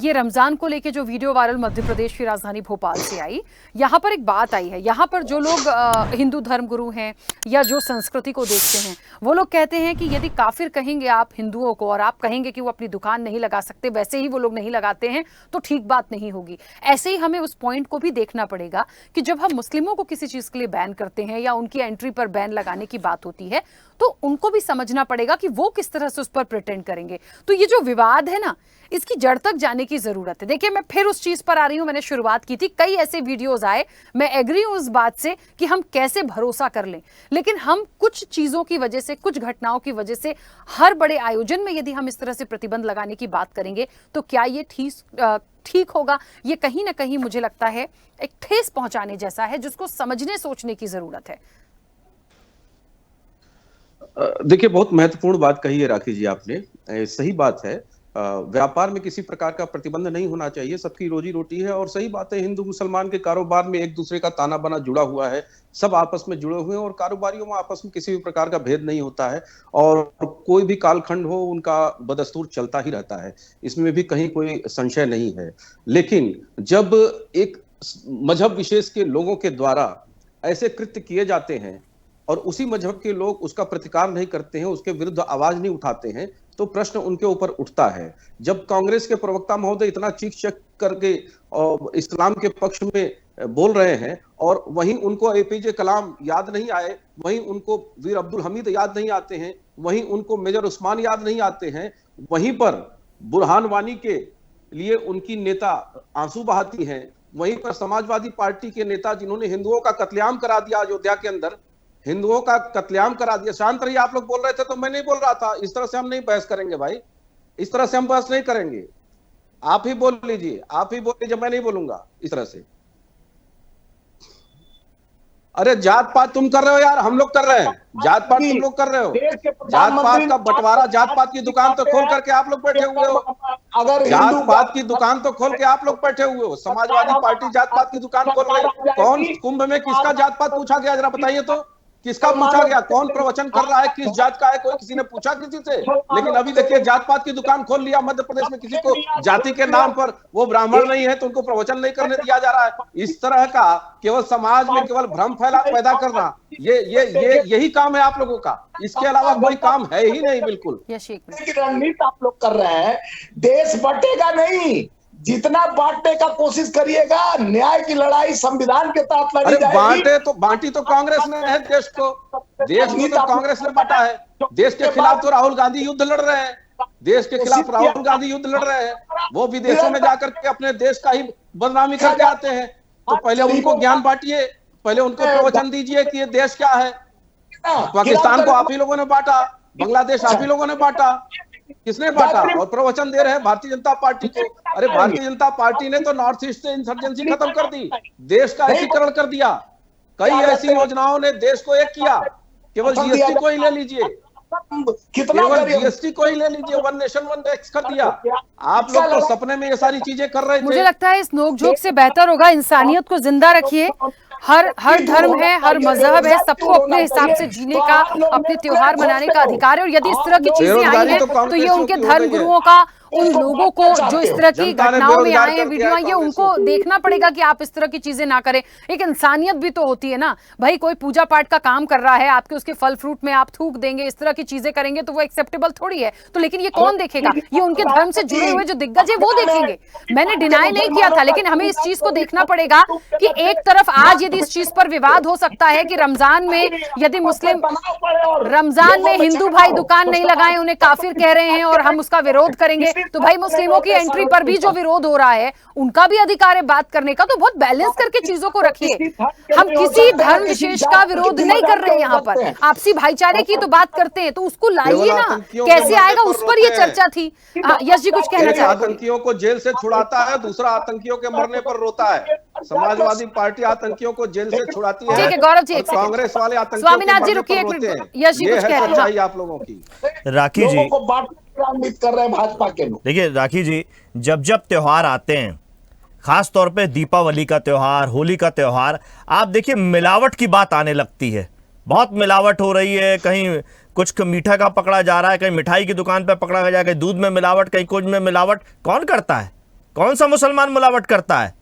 ये रमजान को लेके जो वीडियो वायरल मध्य प्रदेश की राजधानी भोपाल से आई, यहाँ पर एक बात आई है। यहाँ पर जो लोग हिंदू धर्मगुरु हैं या जो संस्कृति को देखते हैं, वो लोग कहते हैं कि यदि काफिर कहेंगे आप हिंदुओं को और आप कहेंगे कि वो अपनी दुकान नहीं लगा सकते, वैसे ही वो लोग नहीं लगाते हैं, तो ठीक बात नहीं होगी। ऐसे ही हमें उस पॉइंट को भी देखना पड़ेगा कि जब हम मुस्लिमों को किसी चीज के लिए बैन करते हैं या उनकी एंट्री पर बैन लगाने की बात होती है, तो उनको भी समझना पड़ेगा कि वो किस तरह से उस पर प्रिटेंड करेंगे। तो ये जो विवाद है ना, इसकी जड़ तक जाने की जरूरत है। देखिए मैं फिर उस चीज पर आ रही हूं, मैंने शुरुआत की थी, कई ऐसे वीडियोस आए, मैं एग्री हूं उस बात से कि हम कैसे भरोसा कर लें, लेकिन हम कुछ चीजों की वजह से, कुछ घटनाओं की वजह से हर बड़े आयोजन में यदि हम इस तरह से प्रतिबंध लगाने की बात करेंगे तो क्या ये ठीक होगा? ये कहीं ना कहीं मुझे लगता है एक ठेस पहुंचाने जैसा है, जिसको समझने सोचने की जरूरत है। देखिए बहुत महत्वपूर्ण बात कही है राखी जी आपने, सही बात है। व्यापार में किसी प्रकार का प्रतिबंध नहीं होना चाहिए, सबकी रोजी रोटी है। और सही बात है, हिंदू मुसलमान के कारोबार में एक दूसरे का ताना बाना जुड़ा हुआ है, सब आपस में जुड़े हुए हैं और कारोबारियों में आपस में किसी भी प्रकार का भेद नहीं होता है और कोई भी कालखंड हो उनका बदस्तूर चलता ही रहता है, इसमें भी कहीं कोई संशय नहीं है। लेकिन जब एक मजहब विशेष के लोगों के द्वारा ऐसे कृत्य किए जाते हैं और उसी मजहब के लोग उसका प्रतिकार नहीं करते हैं, उसके विरुद्ध आवाज नहीं उठाते हैं, तो प्रश्न उनके ऊपर उठता है। जब कांग्रेस के प्रवक्ता महोदय इतना चीख चीख करके इस्लाम के पक्ष में बोल रहे हैं और वहीं उनको एपीजे कलाम याद नहीं आए, वहीं उनको वीर अब्दुल हमीद याद नहीं आते हैं, वहीं उनको मेजर उस्मान याद नहीं आते हैं, वहीं पर बुरहान वानी के लिए उनकी नेता आंसू बहाती हैं, वहीं पर समाजवादी पार्टी के नेता जिन्होंने हिंदुओं का कत्लेआम करा दिया अयोध्या के अंदर, हिंदुओं का कत्लेआम करा दिया। शांत रहिए, आप लोग बोल रहे थे तो मैं नहीं बोल रहा था। इस तरह से हम नहीं बहस करेंगे भाई, इस तरह से हम बहस नहीं करेंगे। आप ही बोल लीजिए, आप ही बोल लीजिए, मैं नहीं बोलूंगा इस तरह से। अरे जात पात तुम कर रहे हो यार, हम लोग कर रहे हैं। जात पात तुम लोग कर रहे हो, जात पात का बंटवारा, जात पात की दुकान तो खोल करके आप लोग बैठे हुए हो। अगर जात पात की दुकान तो खोल के आप लोग बैठे हुए हो। समाजवादी पार्टी जात पात की दुकान खोल रही है। कौन कुंभ में किसका जात पात पूछा गया, जरा बताइए तो, किसका पूछा गया? कौन प्रवचन कर रहा है, किस जात का है, कोई किसी ने पूछा किसी से? लेकिन अभी देखिए जात पात की दुकान खोल लिया मध्य प्रदेश में, किसी को जाति के नाम पर, वो ब्राह्मण नहीं है तो उनको प्रवचन नहीं करने दिया जा रहा है। इस तरह का केवल समाज में केवल भ्रम पैदा करना, ये यही काम है आप लोगों का, इसके अलावा कोई काम है ही नहीं। बिल्कुल रणनीति आप लोग कर रहे हैं। देश बटेगा नहीं, जितना बांटने का कोशिश करिएगा, न्याय की लड़ाई संविधान के तहत लड़ी अरे जाएगी। बांटी तो कांग्रेस ने है देश को, देश को तो कांग्रेस ने बांटा है। देश के खिलाफ तो राहुल गांधी युद्ध लड़ रहे हैं, देश के खिलाफ राहुल गांधी युद्ध लड़ रहे हैं। वो विदेशों में जाकर के अपने देश का ही बदनामी करके आते हैं। तो पहले उनको ज्ञान बांटिए, पहले उनको प्रवचन दीजिए कि ये देश क्या है। पाकिस्तान को आप ही लोगों ने बांटा, बांग्लादेश आप ही लोगों ने बांटा, किसने बांटा? और प्रवचन दे रहे हैं भारतीय जनता पार्टी को। अरे भारतीय जनता पार्टी ने तो नॉर्थ ईस्ट से इंसर्जेंसी खत्म कर दी, देश का एकीकरण कर दिया। कई ऐसी योजनाओं ने देश को एक किया। केवल जीएसटी को ही ले लीजिए, केवल जीएसटी को ही ले लीजिए, वन नेशन वन टैक्स कर दिया। आप लोग तो सपने में ये सारी चीजें कर रहे थे। मुझे लगता है इस नोकझोंक से बेहतर होगा इंसानियत को जिंदा रखिए। हर धर्म है, हर मजहब है, सबको अपने हिसाब से जीने का, अपने त्योहार मनाने का अधिकार है। और यदि इस तरह की चीजें आई हैं तो ये उनके धर्म गुरुओं का, उन लोगों को जो इस तरह की घटनाओं में आए हैं वीडियो, ये उनको देखना पड़ेगा कि आप इस तरह की चीजें ना करें। एक इंसानियत भी तो होती है ना भाई। कोई पूजा पाठ का काम कर रहा है, आपके उसके फल फ्रूट में आप थूक देंगे, इस तरह की चीजें करेंगे तो वो एक्सेप्टेबल थोड़ी है। तो लेकिन ये कौन देखेगा? ये उनके धर्म से जुड़े हुए जो दिग्गज है वो देखेंगे। मैंने डिनाई नहीं किया था, लेकिन हमें इस चीज को देखना पड़ेगा कि एक तरफ आज यदि इस चीज पर विवाद हो सकता है कि रमजान में यदि मुस्लिम रमजान में हिंदू भाई दुकान नहीं लगाए, उन्हें काफिर कह रहे हैं और हम उसका विरोध करेंगे, तो भाई मुस्लिमों की एंट्री पर भी जो विरोध हो रहा है उनका भी अधिकार है बात करने का। तो बहुत बैलेंस करके चीजों को रखिए। हम किसी धर्म विशेष का विरोध नहीं कर रहे हैं, यहाँ पर आपसी भाईचारे की तो बात करते हैं, तो उसको लाइए ना। कैसे आएगा उस पर ये चर्चा थी। यश जी कुछ कहना चाहते हैं? आतंकियों को जेल से छुड़ाता है, दूसरा आतंकियों के मरने पर रोता है। समाजवादी पार्टी आतंकियों को जेल से छुड़ाती है, ठीक है गौरव जी, कांग्रेस वाले स्वामीनाथ जी रुकिए एक मिनट, यश जी कुछ कह रहे हैं आप लोगों की। राखी जी कर रहे हैं भाजपा के लोग। देखिए राखी जी, जब जब त्योहार आते हैं, खास तौर पे दीपावली का त्योहार, होली का त्योहार, आप देखिए मिलावट की बात आने लगती है। बहुत मिलावट हो रही है, कहीं कुछ मीठा का पकड़ा जा रहा है, कहीं मिठाई की दुकान पे पकड़ा गया, कहीं दूध में मिलावट, कहीं कुछ में मिलावट। कौन करता है? कौन सा मुसलमान मिलावट करता है?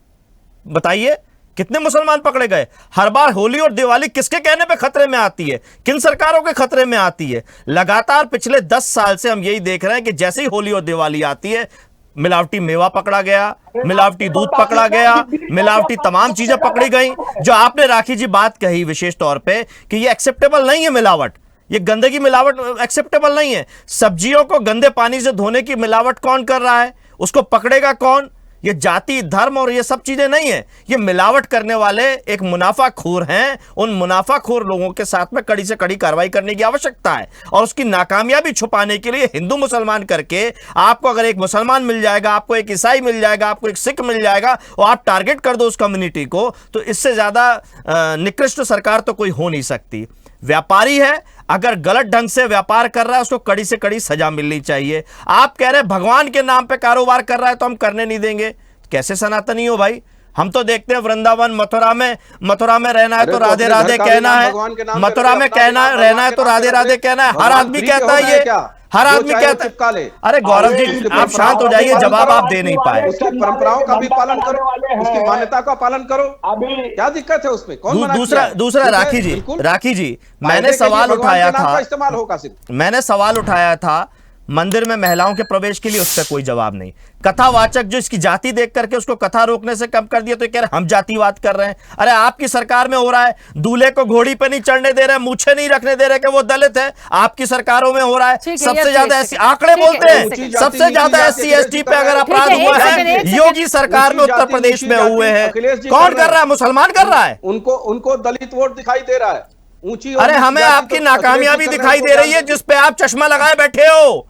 बताइए कितने मुसलमान पकड़े गए? हर बार होली और दिवाली किसके कहने पे खतरे में आती है? किन सरकारों के खतरे में आती है? लगातार पिछले 10 साल से हम यही देख रहे हैं कि जैसे ही होली और दिवाली आती है, मिलावटी मेवा पकड़ा गया, मिलावटी दूध पकड़ा गया, मिलावटी तमाम चीजें पकड़ी गई। जो आपने राखी जी बात कही विशेष तौर पे कि ये एक्सेप्टेबल नहीं है, मिलावट, ये गंदगी मिलावट एक्सेप्टेबल नहीं है। सब्जियों को गंदे पानी से धोने की मिलावट कौन कर रहा है? उसको पकड़ेगा कौन? ये जाति धर्म और ये सब चीजें नहीं है, ये मिलावट करने वाले एक मुनाफाखोर हैं। उन मुनाफाखोर लोगों के साथ में कड़ी से कड़ी कार्रवाई करने की आवश्यकता है। और उसकी नाकामयाबी छुपाने के लिए हिंदू मुसलमान करके आपको अगर एक मुसलमान मिल जाएगा, आपको एक ईसाई मिल जाएगा, आपको एक सिख मिल जाएगा और आप टारगेट कर दो उस कम्युनिटी को, तो इससे ज्यादा निकृष्ट सरकार तो कोई हो नहीं सकती। व्यापारी है, अगर गलत ढंग से व्यापार कर रहा है उसको कड़ी से कड़ी सजा मिलनी चाहिए। आप कह रहे हैं भगवान के नाम पे कारोबार कर रहा है तो हम करने नहीं देंगे। कैसे सनातनी हो भाई? हम तो देखते हैं वृंदावन मथुरा में रहना है तो राधे राधे कहना है, मथुरा में कहना है रहना है तो राधे राधे कहना है। हर आदमी कहता है ये, हर आदमी कहता है। अरे गौरव जी आप शांत हो जाइए, जवाब आप दे नहीं पाए। उसकी परंपराओं का भी पालन करो, उसकी मान्यता का पालन करो, क्या दिक्कत है उसमें? कौन दूसरा राखी जी मैंने सवाल उठाया था, इस्तेमाल होगा सिर्फ। मैंने सवाल उठाया था मंदिर में महिलाओं के प्रवेश के लिए, उस पर कोई जवाब नहीं। कथावाचक जो इसकी जाति देख करके उसको कथा रोकने से कम कर दिया तो कह रहे हम जातिवाद कर रहे हैं। अरे आपकी सरकार में हो रहा है, दूल्हे को घोड़ी पे नहीं चढ़ने दे रहे, मूछे नहीं रखने दे रहे कि वो दलित है। आपकी सरकारों में हो रहा है। सबसे ज्यादा ऐसी आंकड़े बोलते हैं, सबसे ज्यादा SC ST पे अगर अपराध हुआ है योगी सरकार में उत्तर प्रदेश में हुए हैं। कौन कर रहा है? मुसलमान कर रहा है। उनको दलित वोट दिखाई दे रहा है ऊंची। अरे हमें आपकी नाकामयाबी दिखाई दे रही है जिसपे आप चश्मा लगाए बैठे हो,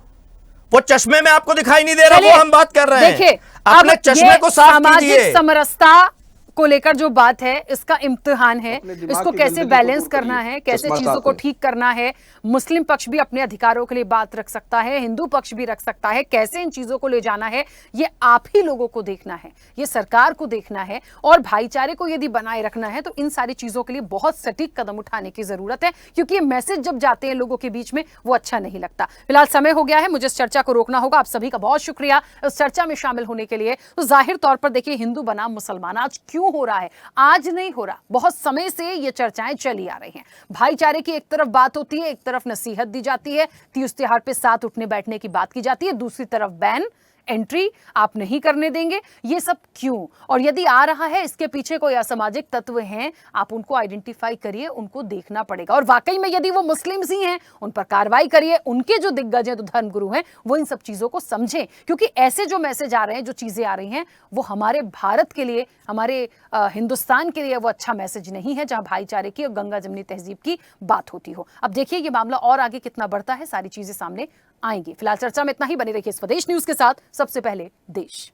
वो चश्मे में आपको दिखाई नहीं दे रहा, वो हम बात कर रहे हैं। देखिए अपने चश्मे को साफ कीजिए। सामाजिक समरसता को लेकर जो बात है इसका इम्तिहान है, इसको कैसे बैलेंस करना है, कैसे चीजों को ठीक करना है। मुस्लिम पक्ष भी अपने अधिकारों के लिए बात रख सकता है, हिंदू पक्ष भी रख सकता है। कैसे इन चीजों को ले जाना है ये आप ही लोगों को देखना है, ये सरकार को देखना है। और भाईचारे को यदि बनाए रखना है तो इन सारी चीजों के लिए बहुत सटीक कदम उठाने की जरूरत है, क्योंकि ये मैसेज जब जाते हैं लोगों के बीच में वो अच्छा नहीं लगता। फिलहाल समय हो गया है, मुझे इस चर्चा को रोकना होगा। आप सभी का बहुत शुक्रिया इस चर्चा में शामिल होने के लिए। तो जाहिर तौर पर देखिए हिंदू बनाम मुसलमान आज क्यों हो रहा है? आज नहीं हो रहा, बहुत समय से ये चर्चाएं चली आ रही हैं। भाईचारे की एक तरफ बात होती है, एक तरफ नसीहत दी जाती है, तीज त्योहार पे साथ उठने बैठने की बात की जाती है, दूसरी तरफ बैन, एंट्री आप नहीं करने देंगे, ये सब क्यों? और यदि आ रहा है इसके पीछे कोई असामाजिक तत्व हैं, आप उनको आइडेंटिफाई करिए, उनको देखना पड़ेगा। और वाकई में यदि वो मुस्लिम्स ही हैं, उन पर कार्रवाई करिए। उनके जो दिग्गज हैं, जो धर्मगुरु हैं, वो इन सब चीजों को समझें, क्योंकि ऐसे जो मैसेज आ रहे हैं, जो चीजें आ रही हैं, वो हमारे भारत के लिए, हमारे हिंदुस्तान के लिए वो अच्छा मैसेज नहीं है, जहां भाईचारे की और गंगा जमनी तहजीब की बात होती हो। अब देखिए ये मामला और आगे कितना बढ़ता है, सारी चीजें सामने आएंगी। फिलहाल चर्चा में इतना ही। बने रहिए स्वदेश न्यूज के साथ, सबसे पहले देश।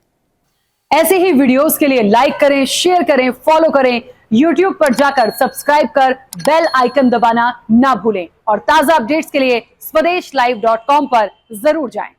ऐसे ही वीडियोस के लिए लाइक करें, शेयर करें, फॉलो करें। YouTube पर जाकर सब्सक्राइब कर बेल आइकन दबाना ना भूलें और ताजा अपडेट्स के लिए स्वदेशलाइव.com पर जरूर जाएं।